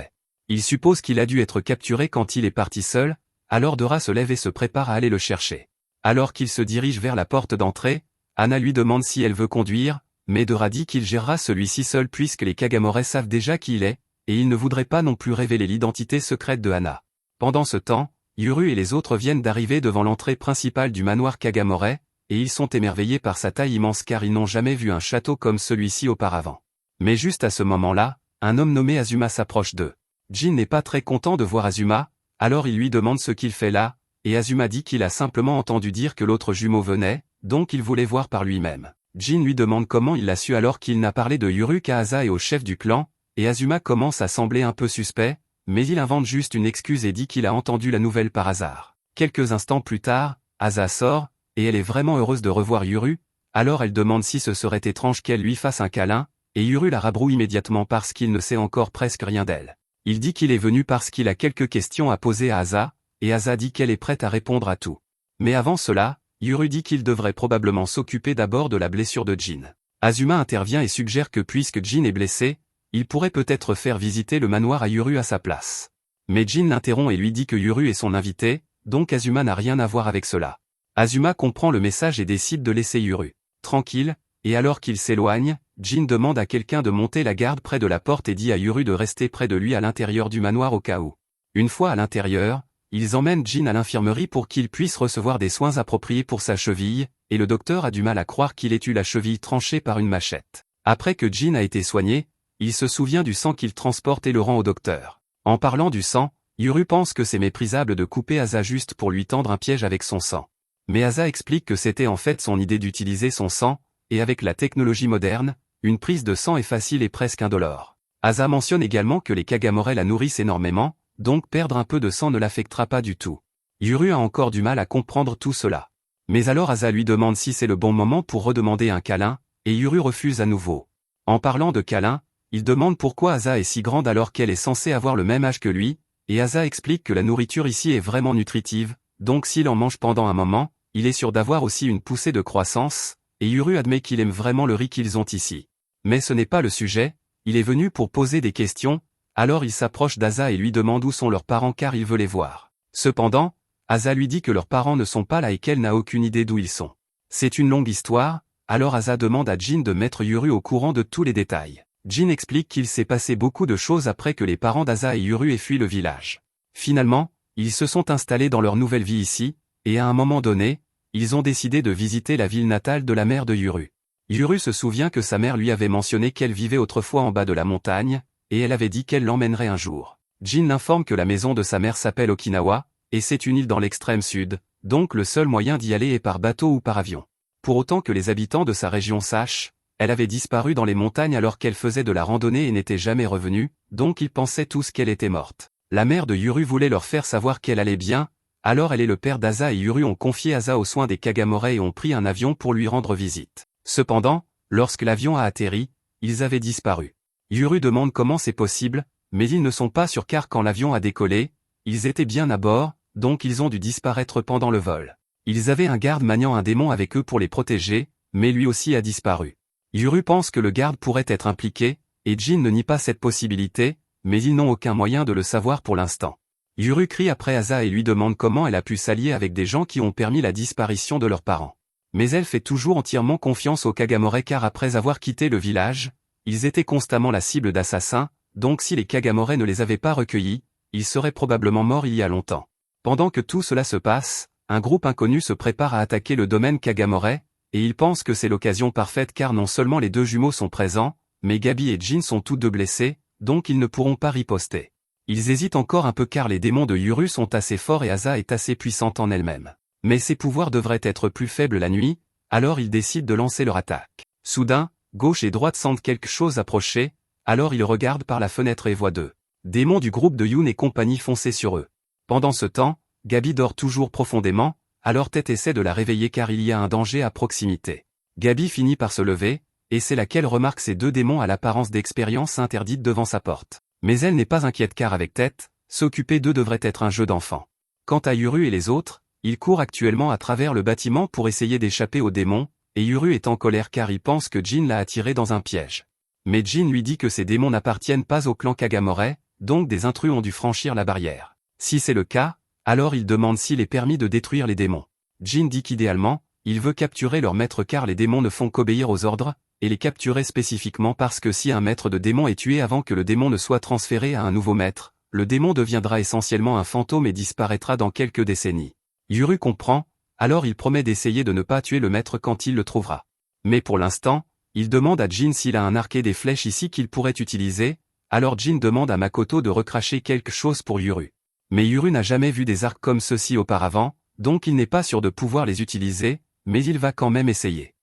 Ils supposent qu'il a dû être capturé quand il est parti seul, alors Dora se lève et se prépare à aller le chercher. Alors qu'il se dirige vers la porte d'entrée, Hana lui demande si elle veut conduire, mais Dora dit qu'il gérera celui-ci seul puisque les Kagamore savent déjà qui il est, et il ne voudrait pas non plus révéler l'identité secrète de Hana. Pendant ce temps, Yuru et les autres viennent d'arriver devant l'entrée principale du manoir Kagamore, et ils sont émerveillés par sa taille immense car ils n'ont jamais vu un château comme celui-ci auparavant. Mais juste à ce moment-là, un homme nommé Azuma s'approche d'eux. Jin n'est pas très content de voir Azuma, alors il lui demande ce qu'il fait là, et Azuma dit qu'il a simplement entendu dire que l'autre jumeau venait, donc il voulait voir par lui-même. Jin lui demande comment il l'a su alors qu'il n'a parlé de Yuru qu'à Asa et au chef du clan, et Azuma commence à sembler un peu suspect, mais il invente juste une excuse et dit qu'il a entendu la nouvelle par hasard. Quelques instants plus tard, Asa sort, et elle est vraiment heureuse de revoir Yuru, alors elle demande si ce serait étrange qu'elle lui fasse un câlin, et Yuru la rabrouille immédiatement parce qu'il ne sait encore presque rien d'elle. Il dit qu'il est venu parce qu'il a quelques questions à poser à Asa, et Asa dit qu'elle est prête à répondre à tout. Mais avant cela, Yuru dit qu'il devrait probablement s'occuper d'abord de la blessure de Jin. Azuma intervient et suggère que puisque Jin est blessé, il pourrait peut-être faire visiter le manoir à Yuru à sa place. Mais Jin l'interrompt et lui dit que Yuru est son invité, donc Azuma n'a rien à voir avec cela. Azuma comprend le message et décide de laisser Yuru tranquille, et alors qu'il s'éloigne, Jin demande à quelqu'un de monter la garde près de la porte et dit à Yuru de rester près de lui à l'intérieur du manoir au cas où. Une fois à l'intérieur, ils emmènent Jin à l'infirmerie pour qu'il puisse recevoir des soins appropriés pour sa cheville, et le docteur a du mal à croire qu'il ait eu la cheville tranchée par une machette. Après que Jin a été soigné, il se souvient du sang qu'il transporte et le rend au docteur. En parlant du sang, Yuru pense que c'est méprisable de couper Asa juste pour lui tendre un piège avec son sang. Mais Asa explique que c'était en fait son idée d'utiliser son sang, et avec la technologie moderne, une prise de sang est facile et presque indolore. Asa mentionne également que les Kagamore la nourrissent énormément, donc perdre un peu de sang ne l'affectera pas du tout. Yuru a encore du mal à comprendre tout cela. Mais alors Asa lui demande si c'est le bon moment pour redemander un câlin, et Yuru refuse à nouveau. En parlant de câlin, il demande pourquoi Asa est si grande alors qu'elle est censée avoir le même âge que lui, et Asa explique que la nourriture ici est vraiment nutritive, donc s'il en mange pendant un moment, il est sûr d'avoir aussi une poussée de croissance, et Yuru admet qu'il aime vraiment le riz qu'ils ont ici. Mais ce n'est pas le sujet, il est venu pour poser des questions, alors il s'approche d'Asa et lui demande où sont leurs parents car il veut les voir. Cependant, Asa lui dit que leurs parents ne sont pas là et qu'elle n'a aucune idée d'où ils sont. C'est une longue histoire, alors Asa demande à Jin de mettre Yuru au courant de tous les détails. Jin explique qu'il s'est passé beaucoup de choses après que les parents d'Asa et Yuru aient fui le village. Finalement, ils se sont installés dans leur nouvelle vie ici, et à un moment donné, ils ont décidé de visiter la ville natale de la mère de Yuru. Yuru se souvient que sa mère lui avait mentionné qu'elle vivait autrefois en bas de la montagne, et elle avait dit qu'elle l'emmènerait un jour. Jin l'informe que la maison de sa mère s'appelle Okinawa, et c'est une île dans l'extrême sud, donc le seul moyen d'y aller est par bateau ou par avion. Pour autant que les habitants de sa région sachent, elle avait disparu dans les montagnes alors qu'elle faisait de la randonnée et n'était jamais revenue, donc ils pensaient tous qu'elle était morte. La mère de Yuru voulait leur faire savoir qu'elle allait bien, alors elle et le père d'Asa et Yuru ont confié Asa aux soins des Kagamore et ont pris un avion pour lui rendre visite. Cependant, lorsque l'avion a atterri, ils avaient disparu. Yuru demande comment c'est possible, mais ils ne sont pas sûrs car quand l'avion a décollé, ils étaient bien à bord, donc ils ont dû disparaître pendant le vol. Ils avaient un garde maniant un démon avec eux pour les protéger, mais lui aussi a disparu. Yuru pense que le garde pourrait être impliqué, et Jin ne nie pas cette possibilité, mais ils n'ont aucun moyen de le savoir pour l'instant. Yuru crie après Asa et lui demande comment elle a pu s'allier avec des gens qui ont permis la disparition de leurs parents. Mais elle fait toujours entièrement confiance aux Kagamore car après avoir quitté le village, ils étaient constamment la cible d'assassins, donc si les Kagamore ne les avaient pas recueillis, ils seraient probablement morts il y a longtemps. Pendant que tout cela se passe, un groupe inconnu se prépare à attaquer le domaine Kagamore, et ils pensent que c'est l'occasion parfaite car non seulement les deux jumeaux sont présents, mais Gabi et Jin sont tous deux blessés, donc ils ne pourront pas riposter. Ils hésitent encore un peu car les démons de Yuru sont assez forts et Asa est assez puissante en elle-même. Mais ses pouvoirs devraient être plus faibles la nuit, alors ils décident de lancer leur attaque. Soudain, gauche et droite sentent quelque chose approcher, alors ils regardent par la fenêtre et voient deux démons du groupe de Yoon et compagnie foncer sur eux. Pendant ce temps, Gabi dort toujours profondément, alors Tête essaie de la réveiller car il y a un danger à proximité. Gabi finit par se lever, et c'est là qu'elle remarque ces deux démons à l'apparence d'expérience interdite devant sa porte. Mais elle n'est pas inquiète car avec Tête, s'occuper d'eux devrait être un jeu d'enfant. Quant à Yuru et les autres, ils courent actuellement à travers le bâtiment pour essayer d'échapper aux démons, et Yuru est en colère car il pense que Jin l'a attiré dans un piège. Mais Jin lui dit que ces démons n'appartiennent pas au clan Kagamore, donc des intrus ont dû franchir la barrière. Si c'est le cas, alors il demande s'il est permis de détruire les démons. Jin dit qu'idéalement, il veut capturer leur maître car les démons ne font qu'obéir aux ordres, et les capturer spécifiquement parce que si un maître de démon est tué avant que le démon ne soit transféré à un nouveau maître, le démon deviendra essentiellement un fantôme et disparaîtra dans quelques décennies. Yuru comprend, alors il promet d'essayer de ne pas tuer le maître quand il le trouvera. Mais pour l'instant, il demande à Jin s'il a un arc et des flèches ici qu'il pourrait utiliser, alors Jin demande à Makoto de recracher quelque chose pour Yuru. Mais Yuru n'a jamais vu des arcs comme ceux-ci auparavant, donc il n'est pas sûr de pouvoir les utiliser, mais il va quand même essayer.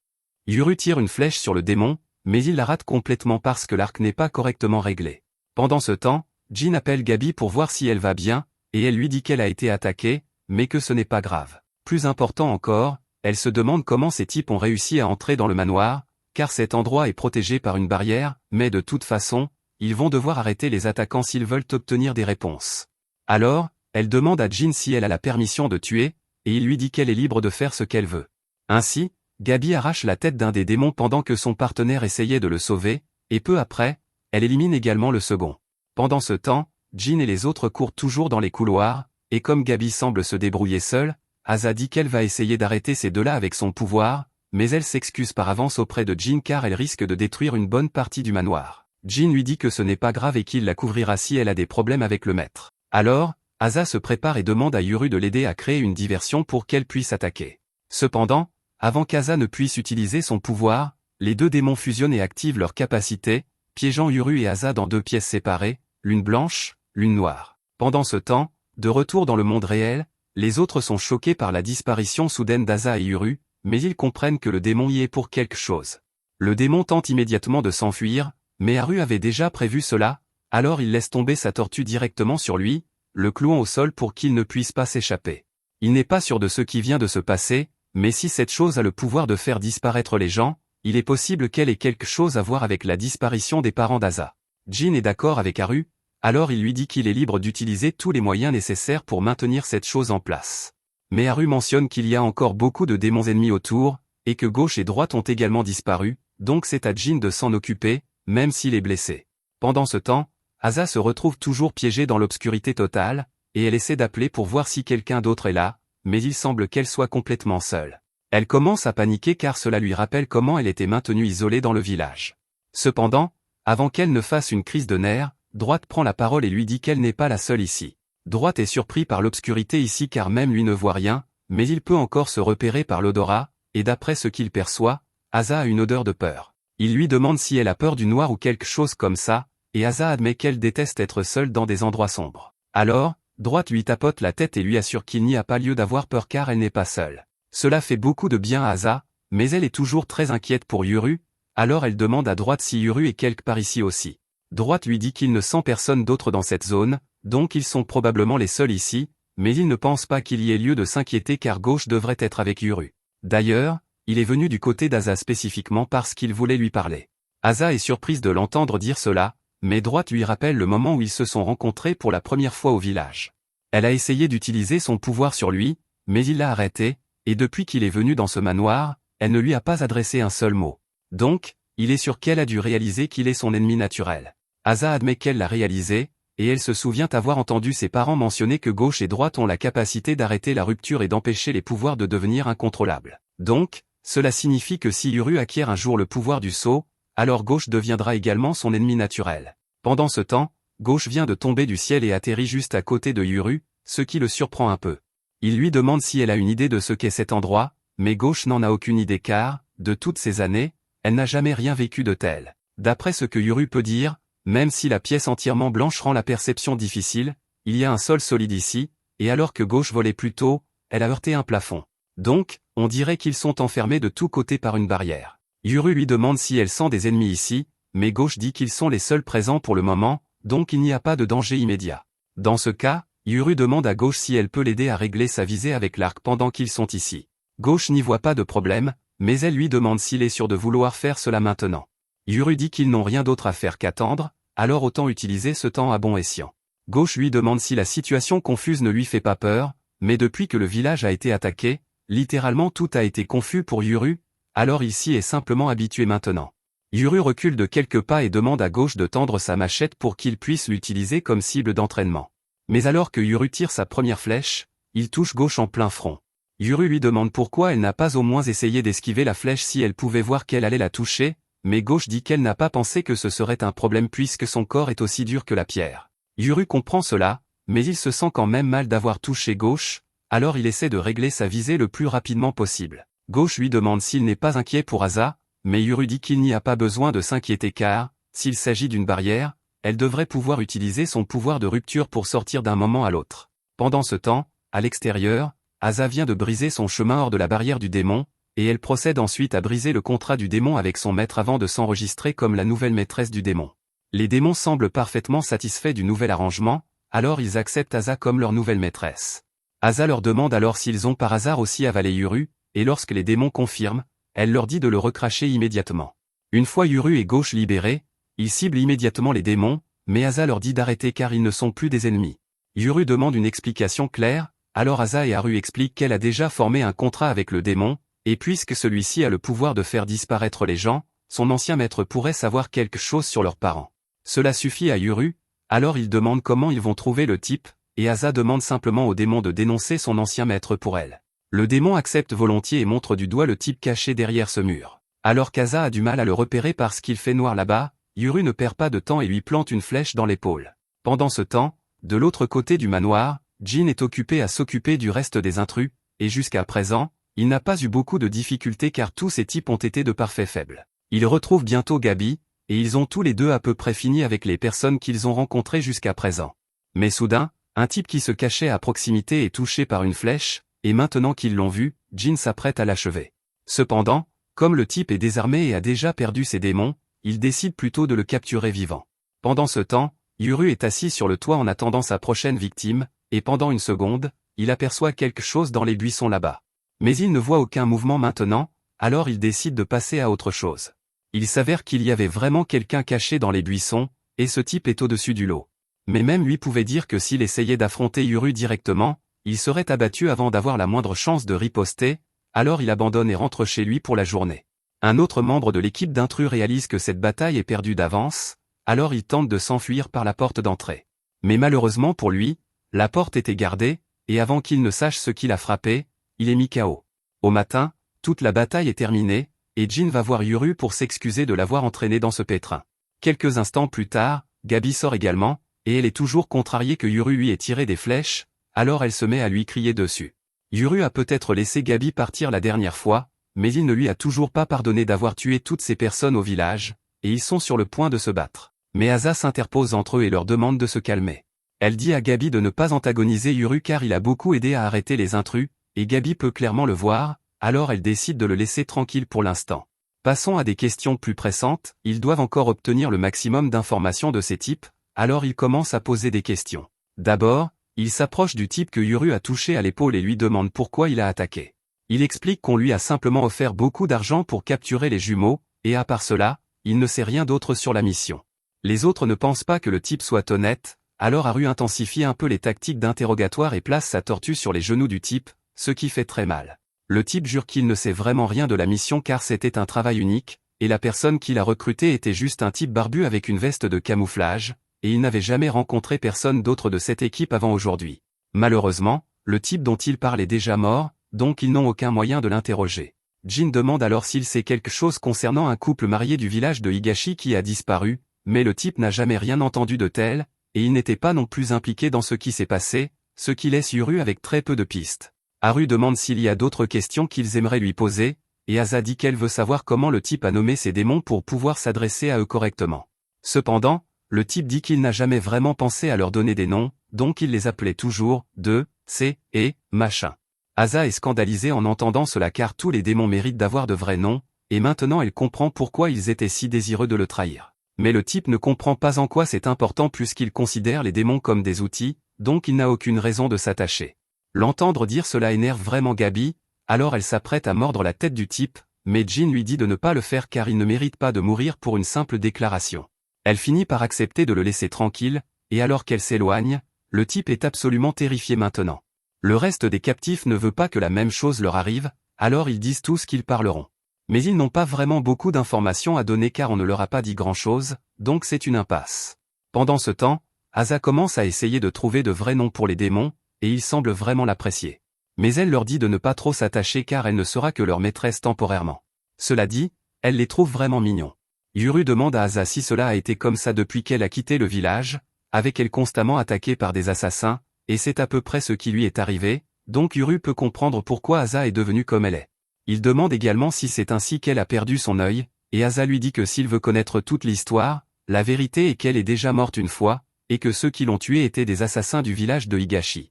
Yuru tire une flèche sur le démon, mais il la rate complètement parce que l'arc n'est pas correctement réglé. Pendant ce temps, Jin appelle Gabi pour voir si elle va bien, et elle lui dit qu'elle a été attaquée, mais que ce n'est pas grave. Plus important encore, elle se demande comment ces types ont réussi à entrer dans le manoir, car cet endroit est protégé par une barrière, mais de toute façon, ils vont devoir arrêter les attaquants s'ils veulent obtenir des réponses. Alors, elle demande à Jin si elle a la permission de tuer, et il lui dit qu'elle est libre de faire ce qu'elle veut. Ainsi, Gabi arrache la tête d'un des démons pendant que son partenaire essayait de le sauver, et peu après, elle élimine également le second. Pendant ce temps, Jin et les autres courent toujours dans les couloirs, et comme Gabi semble se débrouiller seule, Asa dit qu'elle va essayer d'arrêter ces deux-là avec son pouvoir, mais elle s'excuse par avance auprès de Jin car elle risque de détruire une bonne partie du manoir. Jin lui dit que ce n'est pas grave et qu'il la couvrira si elle a des problèmes avec le maître. Alors, Asa se prépare et demande à Yuru de l'aider à créer une diversion pour qu'elle puisse attaquer. Cependant, avant qu'Asa ne puisse utiliser son pouvoir, les deux démons fusionnent et activent leurs capacités, piégeant Yuru et Asa dans deux pièces séparées, l'une blanche, l'une noire. Pendant ce temps, de retour dans le monde réel, les autres sont choqués par la disparition soudaine d'Asa et Yuru, mais ils comprennent que le démon y est pour quelque chose. Le démon tente immédiatement de s'enfuir, mais Haru avait déjà prévu cela, alors il laisse tomber sa tortue directement sur lui, le clouant au sol pour qu'il ne puisse pas s'échapper. Il n'est pas sûr de ce qui vient de se passer, mais si cette chose a le pouvoir de faire disparaître les gens, il est possible qu'elle ait quelque chose à voir avec la disparition des parents d'Asa. Jin est d'accord avec Haru, alors il lui dit qu'il est libre d'utiliser tous les moyens nécessaires pour maintenir cette chose en place. Mais Haru mentionne qu'il y a encore beaucoup de démons ennemis autour, et que gauche et droite ont également disparu, donc c'est à Jin de s'en occuper, même s'il est blessé. Pendant ce temps, Asa se retrouve toujours piégée dans l'obscurité totale, et elle essaie d'appeler pour voir si quelqu'un d'autre est là, mais il semble qu'elle soit complètement seule. Elle commence à paniquer car cela lui rappelle comment elle était maintenue isolée dans le village. Cependant, Avant qu'elle ne fasse une crise de nerfs, Droite prend la parole et lui dit qu'elle n'est pas la seule ici. Droite est surpris par l'obscurité ici car même lui ne voit rien, mais il peut encore se repérer par l'odorat, et d'après ce qu'il perçoit, Asa a une odeur de peur. Il lui demande si elle a peur du noir ou quelque chose comme ça, et Asa admet qu'elle déteste être seule dans des endroits sombres. Alors, Droite lui tapote la tête et lui assure qu'il n'y a pas lieu d'avoir peur car elle n'est pas seule. Cela fait beaucoup de bien à Asa, mais elle est toujours très inquiète pour Yuru, alors elle demande à Droite si Yuru est quelque part ici aussi. Droite lui dit qu'il ne sent personne d'autre dans cette zone, donc ils sont probablement les seuls ici, mais il ne pense pas qu'il y ait lieu de s'inquiéter car Gauche devrait être avec Yuru. D'ailleurs, il est venu du côté d'Asa spécifiquement parce qu'il voulait lui parler. Asa est surprise de l'entendre dire cela, mais Droite lui rappelle le moment où ils se sont rencontrés pour la première fois au village. Elle a essayé d'utiliser son pouvoir sur lui, mais il l'a arrêté, et depuis qu'il est venu dans ce manoir, elle ne lui a pas adressé un seul mot. Donc, il est sûr qu'elle a dû réaliser qu'il est son ennemi naturel. Asa admet qu'elle l'a réalisé, et elle se souvient avoir entendu ses parents mentionner que Gauche et Droite ont la capacité d'arrêter la rupture et d'empêcher les pouvoirs de devenir incontrôlables. Donc, cela signifie que si Yuru acquiert un jour le pouvoir du sceau, alors Gauche deviendra également son ennemi naturel. Pendant ce temps, Gauche vient de tomber du ciel et atterrit juste à côté de Yuru, ce qui le surprend un peu. Il lui demande si elle a une idée de ce qu'est cet endroit, mais Gauche n'en a aucune idée car, de toutes ces années, elle n'a jamais rien vécu de tel. D'après ce que Yuru peut dire, même si la pièce entièrement blanche rend la perception difficile, il y a un sol solide ici, et alors que Gauche volait plus tôt, elle a heurté un plafond. Donc, on dirait qu'ils sont enfermés de tous côtés par une barrière. Yuru lui demande si elle sent des ennemis ici, mais Gauche dit qu'ils sont les seuls présents pour le moment, donc il n'y a pas de danger immédiat. Dans ce cas, Yuru demande à Gauche si elle peut l'aider à régler sa visée avec l'arc pendant qu'ils sont ici. Gauche n'y voit pas de problème, mais elle lui demande s'il est sûr de vouloir faire cela maintenant. Yuru dit qu'ils n'ont rien d'autre à faire qu'attendre, alors autant utiliser ce temps à bon escient. Gauche lui demande si la situation confuse ne lui fait pas peur, mais depuis que le village a été attaqué, littéralement tout a été confus pour Yuru, alors il s'y est simplement habitué maintenant. Yuru recule de quelques pas et demande à Gauche de tendre sa machette pour qu'il puisse l'utiliser comme cible d'entraînement. Mais alors que Yuru tire sa première flèche, il touche Gauche en plein front. Yuru lui demande pourquoi elle n'a pas au moins essayé d'esquiver la flèche si elle pouvait voir qu'elle allait la toucher, mais Gauche dit qu'elle n'a pas pensé que ce serait un problème puisque son corps est aussi dur que la pierre. Yuru comprend cela, mais il se sent quand même mal d'avoir touché Gauche, alors il essaie de régler sa visée le plus rapidement possible. Gauche lui demande s'il n'est pas inquiet pour Asa, mais Yuru dit qu'il n'y a pas besoin de s'inquiéter car, s'il s'agit d'une barrière, elle devrait pouvoir utiliser son pouvoir de rupture pour sortir d'un moment à l'autre. Pendant ce temps, à l'extérieur, Asa vient de briser son chemin hors de la barrière du démon, et elle procède ensuite à briser le contrat du démon avec son maître avant de s'enregistrer comme la nouvelle maîtresse du démon. Les démons semblent parfaitement satisfaits du nouvel arrangement, alors ils acceptent Asa comme leur nouvelle maîtresse. Asa leur demande alors s'ils ont par hasard aussi avalé Yuru, et lorsque les démons confirment, elle leur dit de le recracher immédiatement. Une fois Yuru et Gauche libérés, ils ciblent immédiatement les démons, mais Asa leur dit d'arrêter car ils ne sont plus des ennemis. Yuru demande une explication claire, alors Asa et Haru expliquent qu'elle a déjà formé un contrat avec le démon, et puisque celui-ci a le pouvoir de faire disparaître les gens, son ancien maître pourrait savoir quelque chose sur leurs parents. Cela suffit à Yuru, alors il demande comment ils vont trouver le type, et Asa demande simplement au démon de dénoncer son ancien maître pour elle. Le démon accepte volontiers et montre du doigt le type caché derrière ce mur. Alors qu'Asa a du mal à le repérer parce qu'il fait noir là-bas, Yuru ne perd pas de temps et lui plante une flèche dans l'épaule. Pendant ce temps, de l'autre côté du manoir, Jin est occupé à s'occuper du reste des intrus, et jusqu'à présent, il n'a pas eu beaucoup de difficultés car tous ces types ont été de parfaits faibles. Il retrouve bientôt Gabi, et ils ont tous les deux à peu près fini avec les personnes qu'ils ont rencontrées jusqu'à présent. Mais soudain, un type qui se cachait à proximité est touché par une flèche, et maintenant qu'ils l'ont vu, Jin s'apprête à l'achever. Cependant, comme le type est désarmé et a déjà perdu ses démons, il décide plutôt de le capturer vivant. Pendant ce temps, Yuru est assis sur le toit en attendant sa prochaine victime, et pendant une seconde, il aperçoit quelque chose dans les buissons là-bas. Mais il ne voit aucun mouvement maintenant, alors il décide de passer à autre chose. Il s'avère qu'il y avait vraiment quelqu'un caché dans les buissons, et ce type est au-dessus du lot. Mais même lui pouvait dire que s'il essayait d'affronter Yuru directement, il serait abattu avant d'avoir la moindre chance de riposter, alors il abandonne et rentre chez lui pour la journée. Un autre membre de l'équipe d'intrus réalise que cette bataille est perdue d'avance, alors il tente de s'enfuir par la porte d'entrée. Mais malheureusement pour lui, la porte était gardée, et avant qu'il ne sache ce qui l'a frappé, il est mis KO. Au matin, toute la bataille est terminée, et Jin va voir Yuru pour s'excuser de l'avoir entraîné dans ce pétrin. Quelques instants plus tard, Gabi sort également, et elle est toujours contrariée que Yuru lui ait tiré des flèches, alors elle se met à lui crier dessus. Yuru a peut-être laissé Gabi partir la dernière fois, mais il ne lui a toujours pas pardonné d'avoir tué toutes ces personnes au village, et ils sont sur le point de se battre. Mais Asa s'interpose entre eux et leur demande de se calmer. Elle dit à Gabi de ne pas antagoniser Yuru car il a beaucoup aidé à arrêter les intrus, et Gabi peut clairement le voir, alors elle décide de le laisser tranquille pour l'instant. Passons à des questions plus pressantes, ils doivent encore obtenir le maximum d'informations de ces types, alors ils commencent à poser des questions. D'abord, il s'approche du type que Yuru a touché à l'épaule et lui demande pourquoi il a attaqué. Il explique qu'on lui a simplement offert beaucoup d'argent pour capturer les jumeaux, et à part cela, il ne sait rien d'autre sur la mission. Les autres ne pensent pas que le type soit honnête, alors Haru intensifie un peu les tactiques d'interrogatoire et place sa tortue sur les genoux du type, ce qui fait très mal. Le type jure qu'il ne sait vraiment rien de la mission car c'était un travail unique, et la personne qu'il a recruté était juste un type barbu avec une veste de camouflage, et il n'avait jamais rencontré personne d'autre de cette équipe avant aujourd'hui. Malheureusement, le type dont il parle est déjà mort, donc ils n'ont aucun moyen de l'interroger. Jin demande alors s'il sait quelque chose concernant un couple marié du village de Higashi qui a disparu, mais le type n'a jamais rien entendu de tel, et il n'était pas non plus impliqué dans ce qui s'est passé, ce qui laisse Yuru avec très peu de pistes. Haru demande s'il y a d'autres questions qu'ils aimeraient lui poser, et Asa dit qu'elle veut savoir comment le type a nommé ses démons pour pouvoir s'adresser à eux correctement. Cependant, le type dit qu'il n'a jamais vraiment pensé à leur donner des noms, donc il les appelait toujours « de »,« c » et « machin ». Asa est scandalisée en entendant cela car tous les démons méritent d'avoir de vrais noms, et maintenant elle comprend pourquoi ils étaient si désireux de le trahir. Mais le type ne comprend pas en quoi c'est important puisqu'il considère les démons comme des outils, donc il n'a aucune raison de s'attacher. L'entendre dire cela énerve vraiment Gabi, alors elle s'apprête à mordre la tête du type, mais Jin lui dit de ne pas le faire car il ne mérite pas de mourir pour une simple déclaration. Elle finit par accepter de le laisser tranquille, et alors qu'elle s'éloigne, le type est absolument terrifié maintenant. Le reste des captifs ne veut pas que la même chose leur arrive, alors ils disent tous qu'ils parleront. Mais ils n'ont pas vraiment beaucoup d'informations à donner car on ne leur a pas dit grand-chose, donc c'est une impasse. Pendant ce temps, Asa commence à essayer de trouver de vrais noms pour les démons, et ils semblent vraiment l'apprécier. Mais elle leur dit de ne pas trop s'attacher car elle ne sera que leur maîtresse temporairement. Cela dit, elle les trouve vraiment mignons. Yuru demande à Asa si cela a été comme ça depuis qu'elle a quitté le village, avec elle constamment attaquée par des assassins, et c'est à peu près ce qui lui est arrivé, donc Yuru peut comprendre pourquoi Asa est devenue comme elle est. Il demande également si c'est ainsi qu'elle a perdu son œil, et Asa lui dit que s'il veut connaître toute l'histoire, la vérité est qu'elle est déjà morte une fois, et que ceux qui l'ont tuée étaient des assassins du village de Higashi.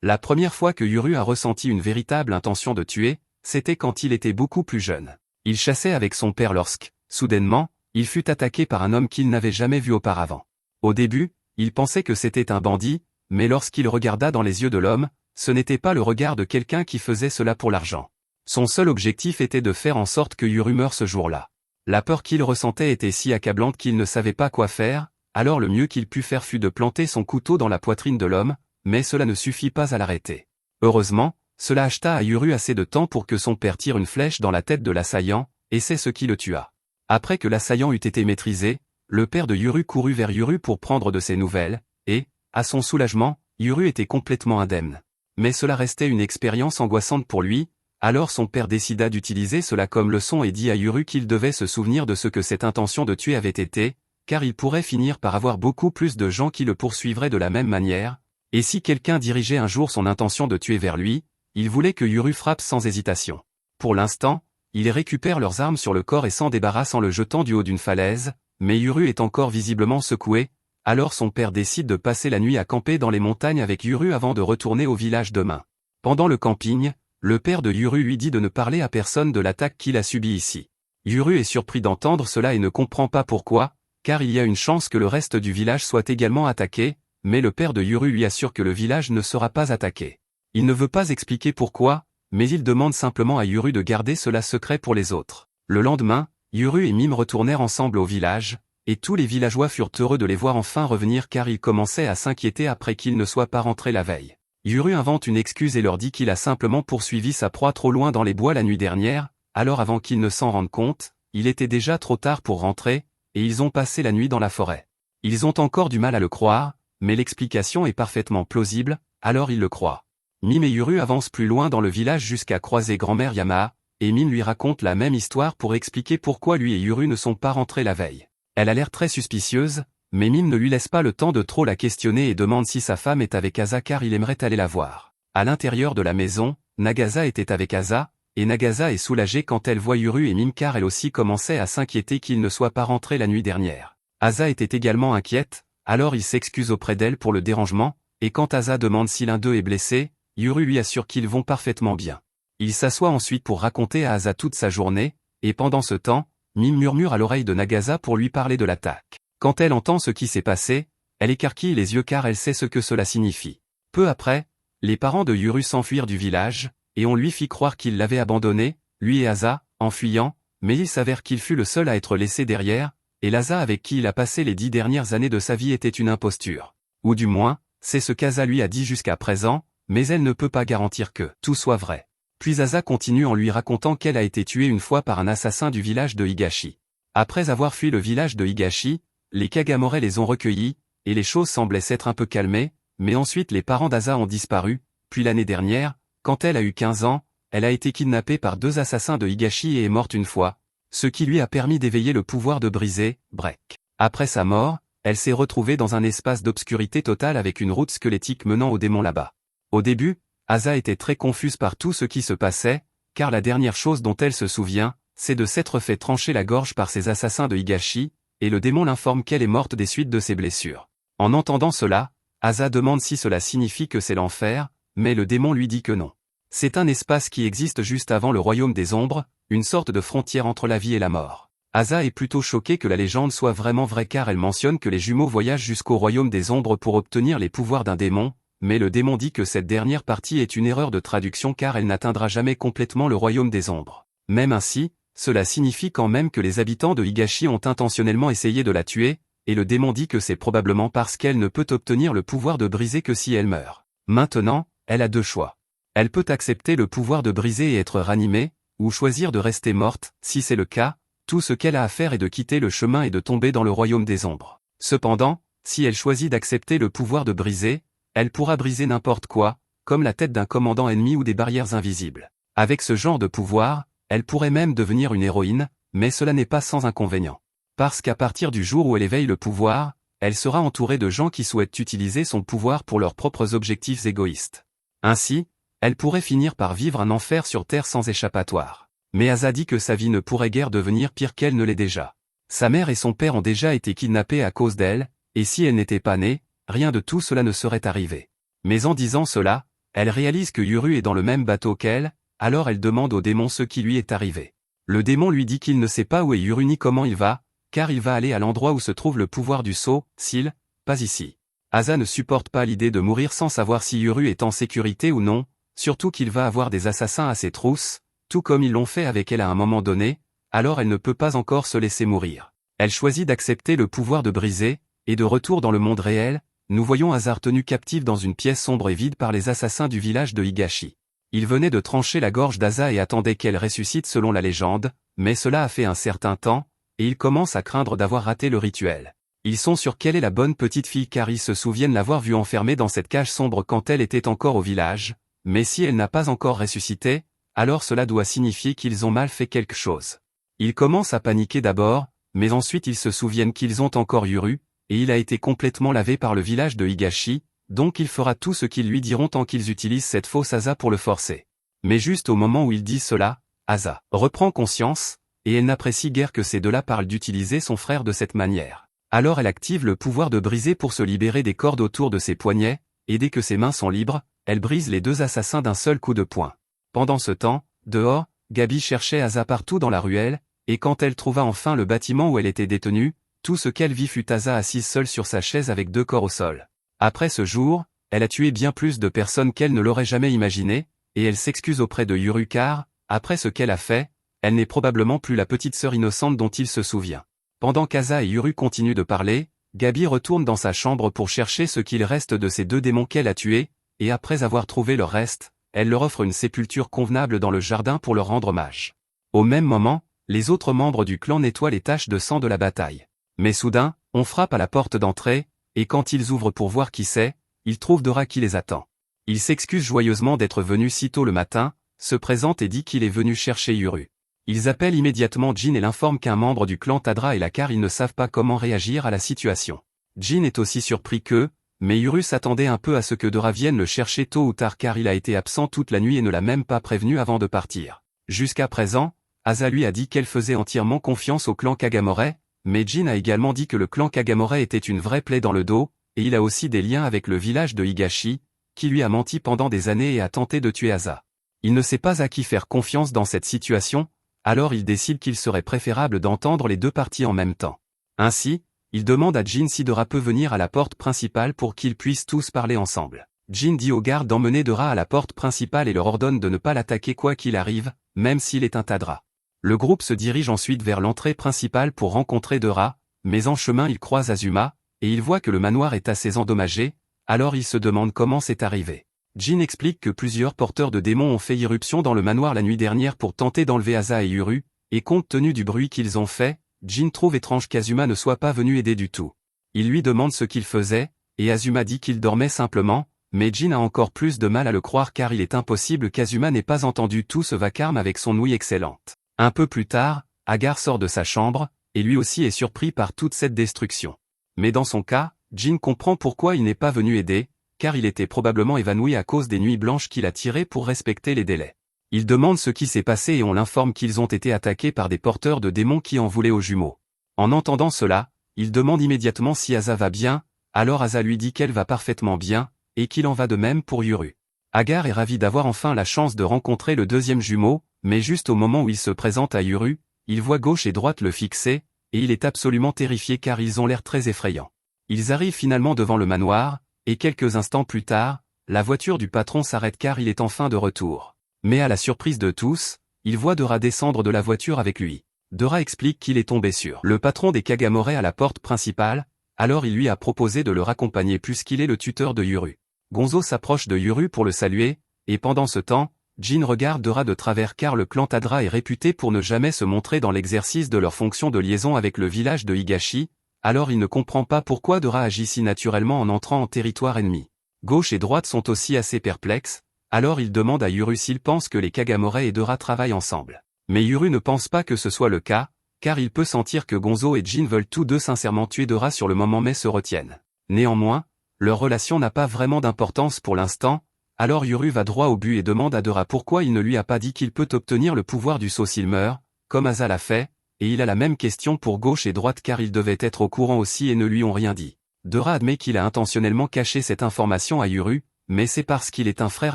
La première fois que Yuru a ressenti une véritable intention de tuer, c'était quand il était beaucoup plus jeune. Il chassait avec son père lorsque, soudainement, il fut attaqué par un homme qu'il n'avait jamais vu auparavant. Au début, il pensait que c'était un bandit, mais lorsqu'il regarda dans les yeux de l'homme, ce n'était pas le regard de quelqu'un qui faisait cela pour l'argent. Son seul objectif était de faire en sorte que Yuru meure ce jour-là. La peur qu'il ressentait était si accablante qu'il ne savait pas quoi faire, alors le mieux qu'il put faire fut de planter son couteau dans la poitrine de l'homme, mais cela ne suffit pas à l'arrêter. Heureusement, cela acheta à Yuru assez de temps pour que son père tire une flèche dans la tête de l'assaillant, et c'est ce qui le tua. Après que l'assaillant eut été maîtrisé, le père de Yuru courut vers Yuru pour prendre de ses nouvelles, et, à son soulagement, Yuru était complètement indemne. Mais cela restait une expérience angoissante pour lui, alors son père décida d'utiliser cela comme leçon et dit à Yuru qu'il devait se souvenir de ce que cette intention de tuer avait été, car il pourrait finir par avoir beaucoup plus de gens qui le poursuivraient de la même manière, et si quelqu'un dirigeait un jour son intention de tuer vers lui, il voulait que Yuru frappe sans hésitation. Pour l'instant, il récupère leurs armes sur le corps et s'en débarrasse en le jetant du haut d'une falaise, mais Yuru est encore visiblement secoué, alors son père décide de passer la nuit à camper dans les montagnes avec Yuru avant de retourner au village demain. Pendant le camping, le père de Yuru lui dit de ne parler à personne de l'attaque qu'il a subie ici. Yuru est surpris d'entendre cela et ne comprend pas pourquoi, car il y a une chance que le reste du village soit également attaqué, mais le père de Yuru lui assure que le village ne sera pas attaqué. Il ne veut pas expliquer pourquoi, mais il demande simplement à Yuru de garder cela secret pour les autres. Le lendemain, Yuru et Mime retournèrent ensemble au village, et tous les villageois furent heureux de les voir enfin revenir car ils commençaient à s'inquiéter après qu'ils ne soient pas rentrés la veille. Yuru invente une excuse et leur dit qu'il a simplement poursuivi sa proie trop loin dans les bois la nuit dernière, alors avant qu'ils ne s'en rendent compte, il était déjà trop tard pour rentrer, et ils ont passé la nuit dans la forêt. Ils ont encore du mal à le croire, mais l'explication est parfaitement plausible, alors ils le croient. Mime et Yuru avancent plus loin dans le village jusqu'à croiser grand-mère Yamaha, et Mime lui raconte la même histoire pour expliquer pourquoi lui et Yuru ne sont pas rentrés la veille. Elle a l'air très suspicieuse, mais Mime ne lui laisse pas le temps de trop la questionner et demande si sa femme est avec Asa car il aimerait aller la voir. À l'intérieur de la maison, Nagasa était avec Asa, et Nagasa est soulagée quand elle voit Yuru et Mime car elle aussi commençait à s'inquiéter qu'il ne soit pas rentré la nuit dernière. Asa était également inquiète, alors il s'excuse auprès d'elle pour le dérangement, et quand Asa demande si l'un d'eux est blessé, Yuru lui assure qu'ils vont parfaitement bien. Il s'assoit ensuite pour raconter à Asa toute sa journée, et pendant ce temps, Mime murmure à l'oreille de Nagasa pour lui parler de l'attaque. Quand elle entend ce qui s'est passé, elle écarquille les yeux car elle sait ce que cela signifie. Peu après, les parents de Yuru s'enfuirent du village, et on lui fit croire qu'il l'avait abandonné, lui et Asa, en fuyant, mais il s'avère qu'il fut le seul à être laissé derrière, et l'Asa avec qui il a passé les 10 dernières années de sa vie était une imposture. Ou du moins, c'est ce qu'Asa lui a dit jusqu'à présent, mais elle ne peut pas garantir que tout soit vrai. Puis Asa continue en lui racontant qu'elle a été tuée une fois par un assassin du village de Higashi. Après avoir fui le village de Higashi, les Kagamore les ont recueillis, et les choses semblaient s'être un peu calmées, mais ensuite les parents d'Asa ont disparu, puis l'année dernière, quand elle a eu 15 ans, elle a été kidnappée par 2 assassins de Higashi et est morte une fois, ce qui lui a permis d'éveiller le pouvoir de briser, Break. Après sa mort, elle s'est retrouvée dans un espace d'obscurité totale avec une route squelettique menant au démon là-bas. Au début, Asa était très confuse par tout ce qui se passait, car la dernière chose dont elle se souvient, c'est de s'être fait trancher la gorge par ces assassins de Higashi, et le démon l'informe qu'elle est morte des suites de ses blessures. En entendant cela, Asa demande si cela signifie que c'est l'enfer, mais le démon lui dit que non. C'est un espace qui existe juste avant le royaume des ombres, une sorte de frontière entre la vie et la mort. Asa est plutôt choquée que la légende soit vraiment vraie car elle mentionne que les jumeaux voyagent jusqu'au royaume des ombres pour obtenir les pouvoirs d'un démon, mais le démon dit que cette dernière partie est une erreur de traduction car elle n'atteindra jamais complètement le royaume des ombres. Même ainsi, cela signifie quand même que les habitants de Higashi ont intentionnellement essayé de la tuer, et le démon dit que c'est probablement parce qu'elle ne peut obtenir le pouvoir de briser que si elle meurt. Maintenant, elle a 2 choix. Elle peut accepter le pouvoir de briser et être ranimée, ou choisir de rester morte. Si c'est le cas, tout ce qu'elle a à faire est de quitter le chemin et de tomber dans le royaume des ombres. Cependant, si elle choisit d'accepter le pouvoir de briser, elle pourra briser n'importe quoi, comme la tête d'un commandant ennemi ou des barrières invisibles. Avec ce genre de pouvoir, elle pourrait même devenir une héroïne, mais cela n'est pas sans inconvénient. Parce qu'à partir du jour où elle éveille le pouvoir, elle sera entourée de gens qui souhaitent utiliser son pouvoir pour leurs propres objectifs égoïstes. Ainsi, elle pourrait finir par vivre un enfer sur Terre sans échappatoire. Mais Asa dit que sa vie ne pourrait guère devenir pire qu'elle ne l'est déjà. Sa mère et son père ont déjà été kidnappés à cause d'elle, et si elle n'était pas née, rien de tout cela ne serait arrivé. Mais en disant cela, elle réalise que Yuru est dans le même bateau qu'elle, alors elle demande au démon ce qui lui est arrivé. Le démon lui dit qu'il ne sait pas où est Yuru ni comment il va, car il va aller à l'endroit où se trouve le pouvoir du sceau, s'il, pas ici. Asa ne supporte pas l'idée de mourir sans savoir si Yuru est en sécurité ou non, surtout qu'il va avoir des assassins à ses trousses, tout comme ils l'ont fait avec elle à un moment donné, alors elle ne peut pas encore se laisser mourir. Elle choisit d'accepter le pouvoir de briser, et de retour dans le monde réel, nous voyons Asa tenu captive dans une pièce sombre et vide par les assassins du village de Higashi. Ils venaient de trancher la gorge d'Asa et attendaient qu'elle ressuscite selon la légende, mais cela a fait un certain temps, et ils commencent à craindre d'avoir raté le rituel. Ils sont sûrs qu'elle est la bonne petite fille car ils se souviennent l'avoir vue enfermée dans cette cage sombre quand elle était encore au village, mais si elle n'a pas encore ressuscité, alors cela doit signifier qu'ils ont mal fait quelque chose. Ils commencent à paniquer d'abord, mais ensuite ils se souviennent qu'ils ont encore Yuru, et il a été complètement lavé par le village de Higashi, donc il fera tout ce qu'ils lui diront tant qu'ils utilisent cette fausse Asa pour le forcer. Mais juste au moment où ils disent cela, Asa reprend conscience, et elle n'apprécie guère que ces deux-là parlent d'utiliser son frère de cette manière. Alors elle active le pouvoir de briser pour se libérer des cordes autour de ses poignets, et dès que ses mains sont libres, elle brise les 2 assassins d'un seul coup de poing. Pendant ce temps, dehors, Gabi cherchait Asa partout dans la ruelle, et quand elle trouva enfin le bâtiment où elle était détenue, tout ce qu'elle vit fut Asa assise seule sur sa chaise avec 2 corps au sol. Après ce jour, elle a tué bien plus de personnes qu'elle ne l'aurait jamais imaginé, et elle s'excuse auprès de Yuru car, après ce qu'elle a fait, elle n'est probablement plus la petite sœur innocente dont il se souvient. Pendant qu'Asa et Yuru continuent de parler, Gabi retourne dans sa chambre pour chercher ce qu'il reste de ces 2 démons qu'elle a tués, et après avoir trouvé leur reste, elle leur offre une sépulture convenable dans le jardin pour leur rendre hommage. Au même moment, les autres membres du clan nettoient les taches de sang de la bataille. Mais soudain, on frappe à la porte d'entrée, et quand ils ouvrent pour voir qui c'est, ils trouvent Dora qui les attend. Il s'excuse joyeusement d'être venu si tôt le matin, se présente et dit qu'il est venu chercher Yuru. Ils appellent immédiatement Jin et l'informent qu'un membre du clan Tadra est là car ils ne savent pas comment réagir à la situation. Jin est aussi surpris qu'eux, mais Yuru s'attendait un peu à ce que Dora vienne le chercher tôt ou tard car il a été absent toute la nuit et ne l'a même pas prévenu avant de partir. Jusqu'à présent, Asa lui a dit qu'elle faisait entièrement confiance au clan Kagamore, mais Jin a également dit que le clan Kagamore était une vraie plaie dans le dos, et il a aussi des liens avec le village de Higashi, qui lui a menti pendant des années et a tenté de tuer Asa. Il ne sait pas à qui faire confiance dans cette situation, alors il décide qu'il serait préférable d'entendre les deux parties en même temps. Ainsi, il demande à Jin si Dora peut venir à la porte principale pour qu'ils puissent tous parler ensemble. Jin dit aux gardes d'emmener Dora à la porte principale et leur ordonne de ne pas l'attaquer quoi qu'il arrive, même s'il est un Tadra. Le groupe se dirige ensuite vers l'entrée principale pour rencontrer Dora, mais en chemin il croise Azuma, et il voit que le manoir est assez endommagé, alors il se demande comment c'est arrivé. Jin explique que plusieurs porteurs de démons ont fait irruption dans le manoir la nuit dernière pour tenter d'enlever Asa et Yuru, et compte tenu du bruit qu'ils ont fait, Jin trouve étrange qu'Azuma ne soit pas venu aider du tout. Il lui demande ce qu'il faisait, et Azuma dit qu'il dormait simplement, mais Jin a encore plus de mal à le croire car il est impossible qu'Azuma n'ait pas entendu tout ce vacarme avec son ouïe excellente. Un peu plus tard, Agar sort de sa chambre, et lui aussi est surpris par toute cette destruction. Mais dans son cas, Jin comprend pourquoi il n'est pas venu aider, car il était probablement évanoui à cause des nuits blanches qu'il a tirées pour respecter les délais. Il demande ce qui s'est passé et on l'informe qu'ils ont été attaqués par des porteurs de démons qui en voulaient aux jumeaux. En entendant cela, il demande immédiatement si Asa va bien, alors Asa lui dit qu'elle va parfaitement bien, et qu'il en va de même pour Yuru. Agar est ravi d'avoir enfin la chance de rencontrer le deuxième jumeau, mais juste au moment où il se présente à Yuru, il voit gauche et droite le fixer, et il est absolument terrifié car ils ont l'air très effrayants. Ils arrivent finalement devant le manoir, et quelques instants plus tard, la voiture du patron s'arrête car il est enfin de retour. Mais à la surprise de tous, il voit Dora descendre de la voiture avec lui. Dora explique qu'il est tombé sur le patron des Kagamore à la porte principale, alors il lui a proposé de le raccompagner puisqu'il est le tuteur de Yuru. Gonzo s'approche de Yuru pour le saluer, et pendant ce temps, Jin regarde Dora de travers car le clan Tadra est réputé pour ne jamais se montrer dans l'exercice de leur fonction de liaison avec le village de Higashi, alors il ne comprend pas pourquoi Dora agit si naturellement en entrant en territoire ennemi. Gauche et droite sont aussi assez perplexes, alors il demande à Yuru s'il pense que les Kagamore et Dora travaillent ensemble. Mais Yuru ne pense pas que ce soit le cas, car il peut sentir que Gonzo et Jin veulent tous deux sincèrement tuer Dora sur le moment mais se retiennent. Néanmoins, leur relation n'a pas vraiment d'importance pour l'instant, alors Yuru va droit au but et demande à Dora pourquoi il ne lui a pas dit qu'il peut obtenir le pouvoir du sceau s'il meurt, comme Asa l'a fait, et il a la même question pour gauche et droite car ils devaient être au courant aussi et ne lui ont rien dit. Dora admet qu'il a intentionnellement caché cette information à Yuru, mais c'est parce qu'il est un frère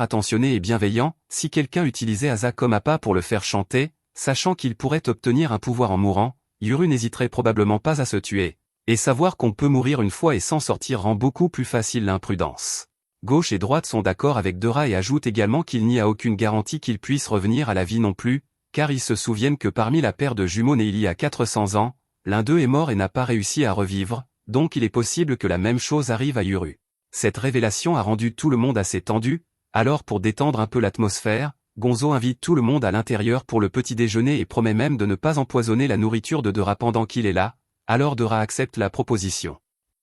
attentionné et bienveillant, si quelqu'un utilisait Asa comme appât pour le faire chanter, sachant qu'il pourrait obtenir un pouvoir en mourant, Yuru n'hésiterait probablement pas à se tuer, et savoir qu'on peut mourir une fois et s'en sortir rend beaucoup plus facile l'imprudence. Gauche et droite sont d'accord avec Dora et ajoutent également qu'il n'y a aucune garantie qu'il puisse revenir à la vie non plus, car ils se souviennent que parmi la paire de jumeaux nés il y a 400 ans, l'un d'eux est mort et n'a pas réussi à revivre, donc il est possible que la même chose arrive à Yuru. Cette révélation a rendu tout le monde assez tendu, alors pour détendre un peu l'atmosphère, Gonzo invite tout le monde à l'intérieur pour le petit déjeuner et promet même de ne pas empoisonner la nourriture de Dora pendant qu'il est là, alors Dora accepte la proposition.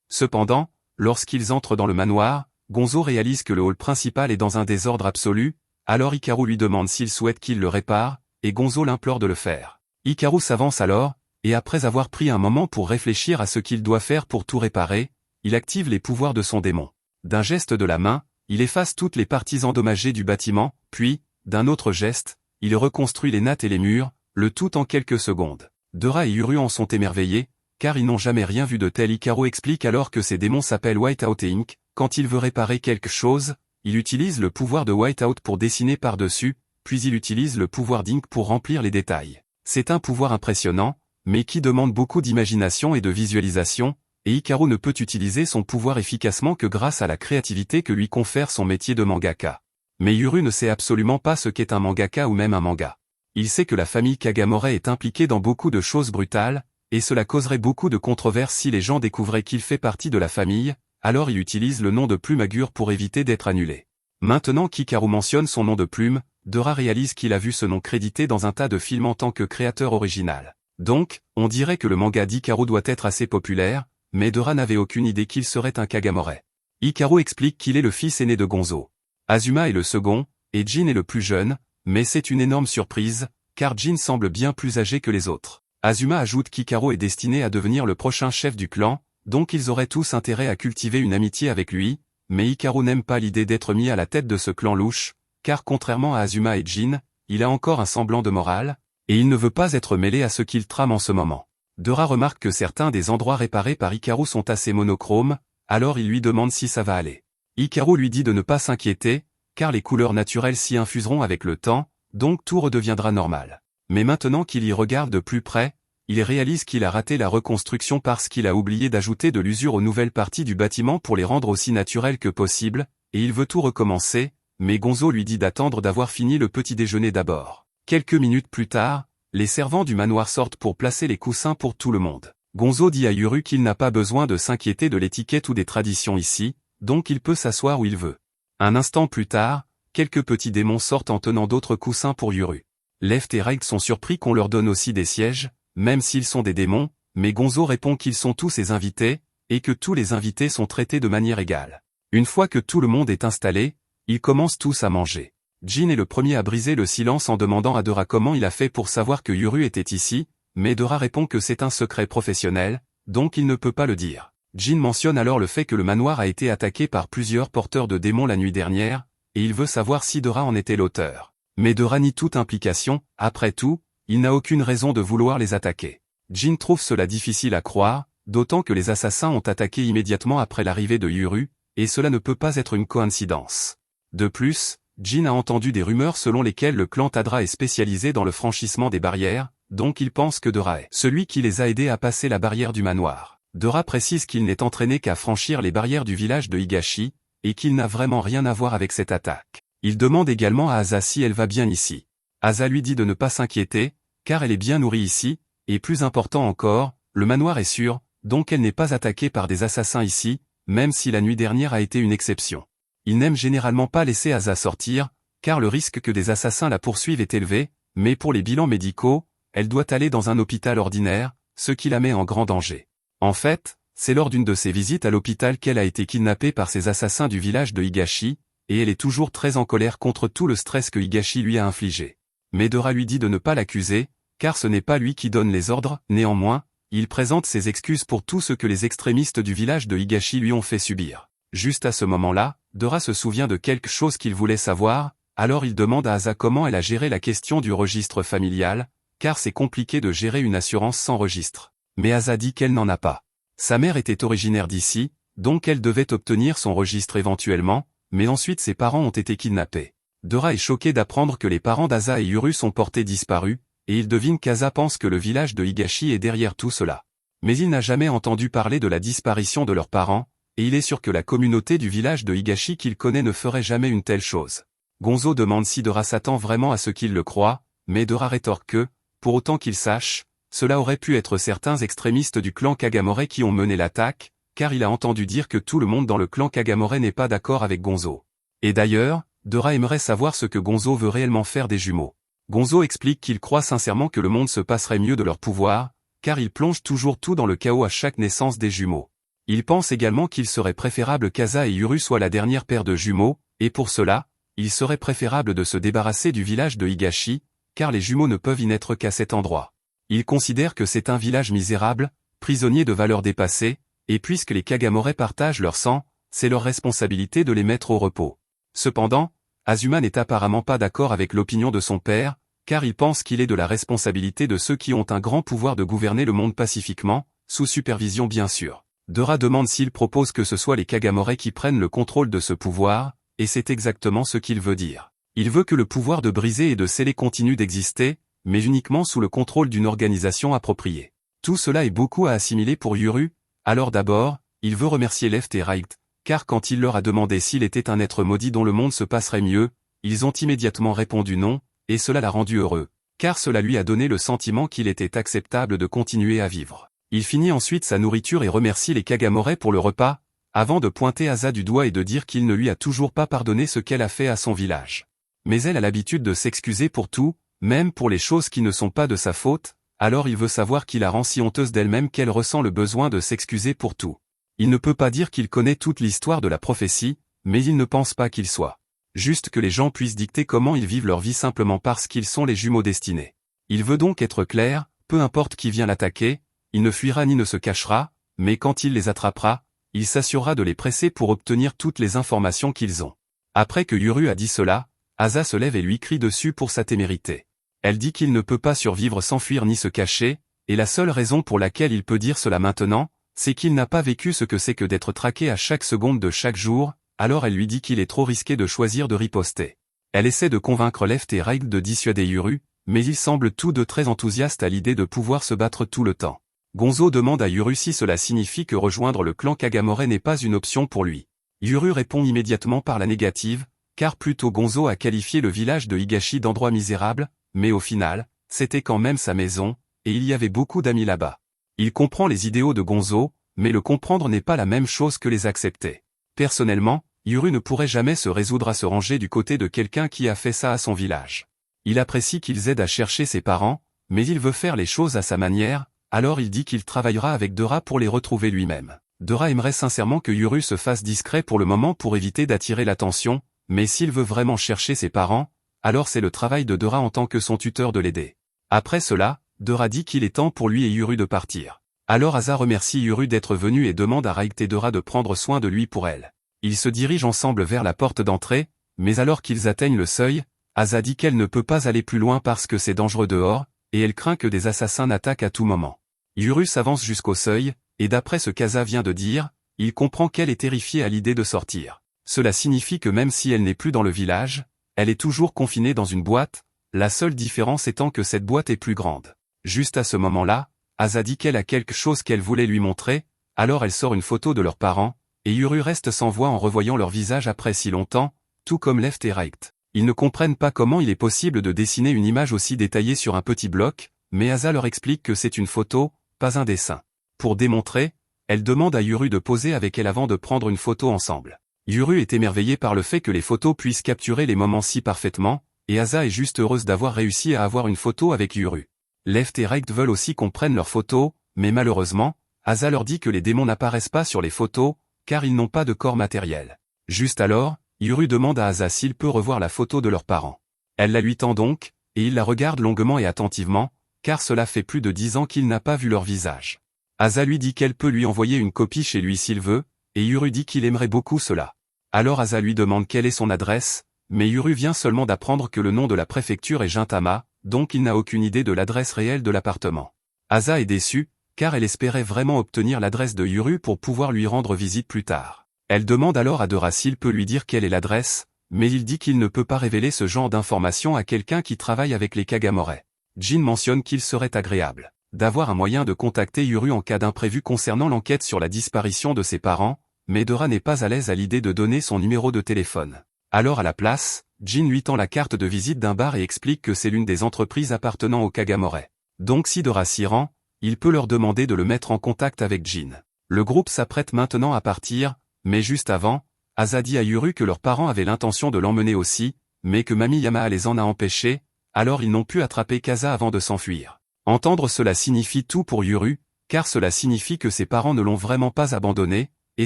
Cependant, lorsqu'ils entrent dans le manoir, Gonzo réalise que le hall principal est dans un désordre absolu, alors Hikaru lui demande s'il souhaite qu'il le répare, et Gonzo l'implore de le faire. Hikaru s'avance alors, et après avoir pris un moment pour réfléchir à ce qu'il doit faire pour tout réparer, il active les pouvoirs de son démon. D'un geste de la main, il efface toutes les parties endommagées du bâtiment, puis, d'un autre geste, il reconstruit les nattes et les murs, le tout en quelques secondes. Dora et Yuru en sont émerveillés, car ils n'ont jamais rien vu de tel. Hikaru explique alors que ces démons s'appellent Whiteout et Ink. Quand il veut réparer quelque chose, il utilise le pouvoir de Whiteout pour dessiner par-dessus, puis il utilise le pouvoir d'Ink pour remplir les détails. C'est un pouvoir impressionnant, mais qui demande beaucoup d'imagination et de visualisation, et Hikaru ne peut utiliser son pouvoir efficacement que grâce à la créativité que lui confère son métier de mangaka. Mais Yuru ne sait absolument pas ce qu'est un mangaka ou même un manga. Il sait que la famille Kagamore est impliquée dans beaucoup de choses brutales, et cela causerait beaucoup de controverses si les gens découvraient qu'il fait partie de la famille, alors il utilise le nom de Plume Agur pour éviter d'être annulé. Maintenant qu'Hikaru mentionne son nom de Plume, Dora réalise qu'il a vu ce nom crédité dans un tas de films en tant que créateur original. Donc, on dirait que le manga d'Hikaru doit être assez populaire, mais Dora n'avait aucune idée qu'il serait un Kagamore. Hikaru explique qu'il est le fils aîné de Gonzo. Azuma est le second, et Jin est le plus jeune, mais c'est une énorme surprise, car Jin semble bien plus âgé que les autres. Azuma ajoute qu'Hikaru est destiné à devenir le prochain chef du clan, donc ils auraient tous intérêt à cultiver une amitié avec lui, mais Hikaru n'aime pas l'idée d'être mis à la tête de ce clan louche, car contrairement à Azuma et Jin, il a encore un semblant de morale, et il ne veut pas être mêlé à ce qu'il trame en ce moment. Dora remarque que certains des endroits réparés par Hikaru sont assez monochromes, alors il lui demande si ça va aller. Hikaru lui dit de ne pas s'inquiéter, car les couleurs naturelles s'y infuseront avec le temps, donc tout redeviendra normal. Mais maintenant qu'il y regarde de plus près, il réalise qu'il a raté la reconstruction parce qu'il a oublié d'ajouter de l'usure aux nouvelles parties du bâtiment pour les rendre aussi naturelles que possible, et il veut tout recommencer, mais Gonzo lui dit d'attendre d'avoir fini le petit déjeuner d'abord. Quelques minutes plus tard, les servants du manoir sortent pour placer les coussins pour tout le monde. Gonzo dit à Yuru qu'il n'a pas besoin de s'inquiéter de l'étiquette ou des traditions ici, donc il peut s'asseoir où il veut. Un instant plus tard, quelques petits démons sortent en tenant d'autres coussins pour Yuru. Left et Right sont surpris qu'on leur donne aussi des sièges, même s'ils sont des démons, mais Gonzo répond qu'ils sont tous ses invités, et que tous les invités sont traités de manière égale. Une fois que tout le monde est installé, ils commencent tous à manger. Jin est le premier à briser le silence en demandant à Dora comment il a fait pour savoir que Yuru était ici, mais Dora répond que c'est un secret professionnel, donc il ne peut pas le dire. Jin mentionne alors le fait que le manoir a été attaqué par plusieurs porteurs de démons la nuit dernière, et il veut savoir si Dora en était l'auteur. Mais Dora nie toute implication, après tout, il n'a aucune raison de vouloir les attaquer. Jin trouve cela difficile à croire, d'autant que les assassins ont attaqué immédiatement après l'arrivée de Yuru, et cela ne peut pas être une coïncidence. De plus, Jin a entendu des rumeurs selon lesquelles le clan Tadra est spécialisé dans le franchissement des barrières, donc il pense que Dora est celui qui les a aidés à passer la barrière du manoir. Dora précise qu'il n'est entraîné qu'à franchir les barrières du village de Higashi, et qu'il n'a vraiment rien à voir avec cette attaque. Il demande également à Asa si elle va bien ici. Asa lui dit de ne pas s'inquiéter, car elle est bien nourrie ici, et plus important encore, le manoir est sûr, donc elle n'est pas attaquée par des assassins ici, même si la nuit dernière a été une exception. Il n'aime généralement pas laisser Asa sortir, car le risque que des assassins la poursuivent est élevé, mais pour les bilans médicaux, elle doit aller dans un hôpital ordinaire, ce qui la met en grand danger. En fait, c'est lors d'une de ses visites à l'hôpital qu'elle a été kidnappée par ces assassins du village de Higashi, et elle est toujours très en colère contre tout le stress que Higashi lui a infligé. Mais Dora lui dit de ne pas l'accuser, car ce n'est pas lui qui donne les ordres, néanmoins, il présente ses excuses pour tout ce que les extrémistes du village de Higashi lui ont fait subir. Juste à ce moment-là, Dora se souvient de quelque chose qu'il voulait savoir, alors il demande à Asa comment elle a géré la question du registre familial, car c'est compliqué de gérer une assurance sans registre. Mais Asa dit qu'elle n'en a pas. Sa mère était originaire d'ici, donc elle devait obtenir son registre éventuellement, mais ensuite ses parents ont été kidnappés. Dora est choquée d'apprendre que les parents d'Asa et Yuru sont portés disparus, et il devine qu'Asa pense que le village de Higashi est derrière tout cela. Mais il n'a jamais entendu parler de la disparition de leurs parents, et il est sûr que la communauté du village de Higashi qu'il connaît ne ferait jamais une telle chose. Gonzo demande si Dora s'attend vraiment à ce qu'il le croit, mais Dora rétorque que, pour autant qu'il sache, cela aurait pu être certains extrémistes du clan Kagamore qui ont mené l'attaque, car il a entendu dire que tout le monde dans le clan Kagamore n'est pas d'accord avec Gonzo. Et d'ailleurs, Dora aimerait savoir ce que Gonzo veut réellement faire des jumeaux. Gonzo explique qu'il croit sincèrement que le monde se passerait mieux de leur pouvoir, car il plonge toujours tout dans le chaos à chaque naissance des jumeaux. Il pense également qu'il serait préférable qu'Asa et Yuru soient la dernière paire de jumeaux, et pour cela, il serait préférable de se débarrasser du village de Higashi, car les jumeaux ne peuvent y naître qu'à cet endroit. Il considère que c'est un village misérable, prisonnier de valeurs dépassées, et puisque les Kagamore partagent leur sang, c'est leur responsabilité de les mettre au repos. Cependant, Azuma n'est apparemment pas d'accord avec l'opinion de son père, car il pense qu'il est de la responsabilité de ceux qui ont un grand pouvoir de gouverner le monde pacifiquement, sous supervision bien sûr. Dora demande s'il propose que ce soit les Kagamore qui prennent le contrôle de ce pouvoir, et c'est exactement ce qu'il veut dire. Il veut que le pouvoir de briser et de sceller continue d'exister, mais uniquement sous le contrôle d'une organisation appropriée. Tout cela est beaucoup à assimiler pour Yuru, alors d'abord, il veut remercier Left et Right, car quand il leur a demandé s'il était un être maudit dont le monde se passerait mieux, ils ont immédiatement répondu non, et cela l'a rendu heureux, car cela lui a donné le sentiment qu'il était acceptable de continuer à vivre. Il finit ensuite sa nourriture et remercie les Kagamore pour le repas, avant de pointer Asa du doigt et de dire qu'il ne lui a toujours pas pardonné ce qu'elle a fait à son village. Mais elle a l'habitude de s'excuser pour tout, même pour les choses qui ne sont pas de sa faute, alors il veut savoir qui la rend si honteuse d'elle-même qu'elle ressent le besoin de s'excuser pour tout. Il ne peut pas dire qu'il connaît toute l'histoire de la prophétie, mais il ne pense pas qu'il soit juste que les gens puissent dicter comment ils vivent leur vie simplement parce qu'ils sont les jumeaux destinés. Il veut donc être clair, peu importe qui vient l'attaquer, il ne fuira ni ne se cachera, mais quand il les attrapera, il s'assurera de les presser pour obtenir toutes les informations qu'ils ont. Après que Yuru a dit cela, Asa se lève et lui crie dessus pour sa témérité. Elle dit qu'il ne peut pas survivre sans fuir ni se cacher, et la seule raison pour laquelle il peut dire cela maintenant, c'est qu'il n'a pas vécu ce que c'est que d'être traqué à chaque seconde de chaque jour, alors elle lui dit qu'il est trop risqué de choisir de riposter. Elle essaie de convaincre Left et Right de dissuader Yuru, mais ils semblent tous deux très enthousiastes à l'idée de pouvoir se battre tout le temps. Gonzo demande à Yuru si cela signifie que rejoindre le clan Kagamore n'est pas une option pour lui. Yuru répond immédiatement par la négative, car plutôt Gonzo a qualifié le village de Higashi d'endroit misérable, mais au final, c'était quand même sa maison, et il y avait beaucoup d'amis là-bas. Il comprend les idéaux de Gonzo, mais le comprendre n'est pas la même chose que les accepter. Personnellement, Yuru ne pourrait jamais se résoudre à se ranger du côté de quelqu'un qui a fait ça à son village. Il apprécie qu'ils aident à chercher ses parents, mais il veut faire les choses à sa manière, alors il dit qu'il travaillera avec Dora pour les retrouver lui-même. Dora aimerait sincèrement que Yuru se fasse discret pour le moment pour éviter d'attirer l'attention, mais s'il veut vraiment chercher ses parents, alors c'est le travail de Dora en tant que son tuteur de l'aider. Après cela, Dora dit qu'il est temps pour lui et Yuru de partir. Alors Asa remercie Yuru d'être venu et demande à Right et Dora de prendre soin de lui pour elle. Ils se dirigent ensemble vers la porte d'entrée, mais alors qu'ils atteignent le seuil, Asa dit qu'elle ne peut pas aller plus loin parce que c'est dangereux dehors, et elle craint que des assassins n'attaquent à tout moment. Yuru s'avance jusqu'au seuil, et d'après ce qu'Asa vient de dire, il comprend qu'elle est terrifiée à l'idée de sortir. Cela signifie que même si elle n'est plus dans le village, elle est toujours confinée dans une boîte, la seule différence étant que cette boîte est plus grande. Juste à ce moment-là, Asa dit qu'elle a quelque chose qu'elle voulait lui montrer, alors elle sort une photo de leurs parents, et Yuru reste sans voix en revoyant leur visage après si longtemps, tout comme Left et Right. Ils ne comprennent pas comment il est possible de dessiner une image aussi détaillée sur un petit bloc, mais Asa leur explique que c'est une photo, pas un dessin. Pour démontrer, elle demande à Yuru de poser avec elle avant de prendre une photo ensemble. Yuru est émerveillée par le fait que les photos puissent capturer les moments si parfaitement, et Asa est juste heureuse d'avoir réussi à avoir une photo avec Yuru. Left et Right veulent aussi qu'on prenne leurs photos, mais malheureusement, Asa leur dit que les démons n'apparaissent pas sur les photos, car ils n'ont pas de corps matériel. Juste alors, Yuru demande à Asa s'il peut revoir la photo de leurs parents. Elle la lui tend donc, et il la regarde longuement et attentivement, car cela fait plus de 10 ans qu'il n'a pas vu leur visage. Asa lui dit qu'elle peut lui envoyer une copie chez lui s'il veut, et Yuru dit qu'il aimerait beaucoup cela. Alors Asa lui demande quelle est son adresse, mais Yuru vient seulement d'apprendre que le nom de la préfecture est Gintama, donc il n'a aucune idée de l'adresse réelle de l'appartement. Asa est déçue, car elle espérait vraiment obtenir l'adresse de Yuru pour pouvoir lui rendre visite plus tard. Elle demande alors à Dora s'il peut lui dire quelle est l'adresse, mais il dit qu'il ne peut pas révéler ce genre d'informations à quelqu'un qui travaille avec les Kagamore. Jin mentionne qu'il serait agréable d'avoir un moyen de contacter Yuru en cas d'imprévu concernant l'enquête sur la disparition de ses parents, mais Dora n'est pas à l'aise à l'idée de donner son numéro de téléphone. Alors à la place, Jin lui tend la carte de visite d'un bar et explique que c'est l'une des entreprises appartenant aux Kagamore. Donc si Dora s'y rend, il peut leur demander de le mettre en contact avec Jin. Le groupe s'apprête maintenant à partir, mais juste avant, Asa dit à Yuru que leurs parents avaient l'intention de l'emmener aussi, mais que Mami Yamaha les en a empêchés, alors ils n'ont pu attraper Kaza avant de s'enfuir. Entendre cela signifie tout pour Yuru, car cela signifie que ses parents ne l'ont vraiment pas abandonné, et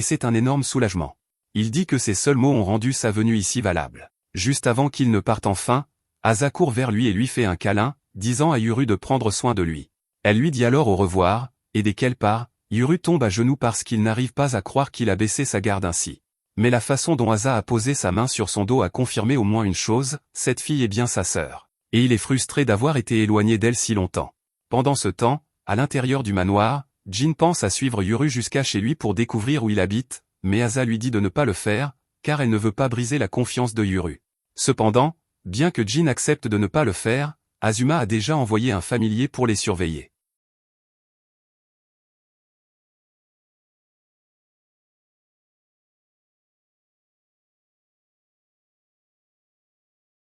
c'est un énorme soulagement. Il dit que ces seuls mots ont rendu sa venue ici valable. Juste avant qu'il ne parte enfin, Asa court vers lui et lui fait un câlin, disant à Yuru de prendre soin de lui. Elle lui dit alors au revoir, et dès qu'elle part, Yuru tombe à genoux parce qu'il n'arrive pas à croire qu'il a baissé sa garde ainsi. Mais la façon dont Asa a posé sa main sur son dos a confirmé au moins une chose, cette fille est bien sa sœur. Et il est frustré d'avoir été éloigné d'elle si longtemps. Pendant ce temps, à l'intérieur du manoir, Jin pense à suivre Yuru jusqu'à chez lui pour découvrir où il habite, mais Asa lui dit de ne pas le faire, car elle ne veut pas briser la confiance de Yuru. Cependant, bien que Jin accepte de ne pas le faire, Azuma a déjà envoyé un familier pour les surveiller.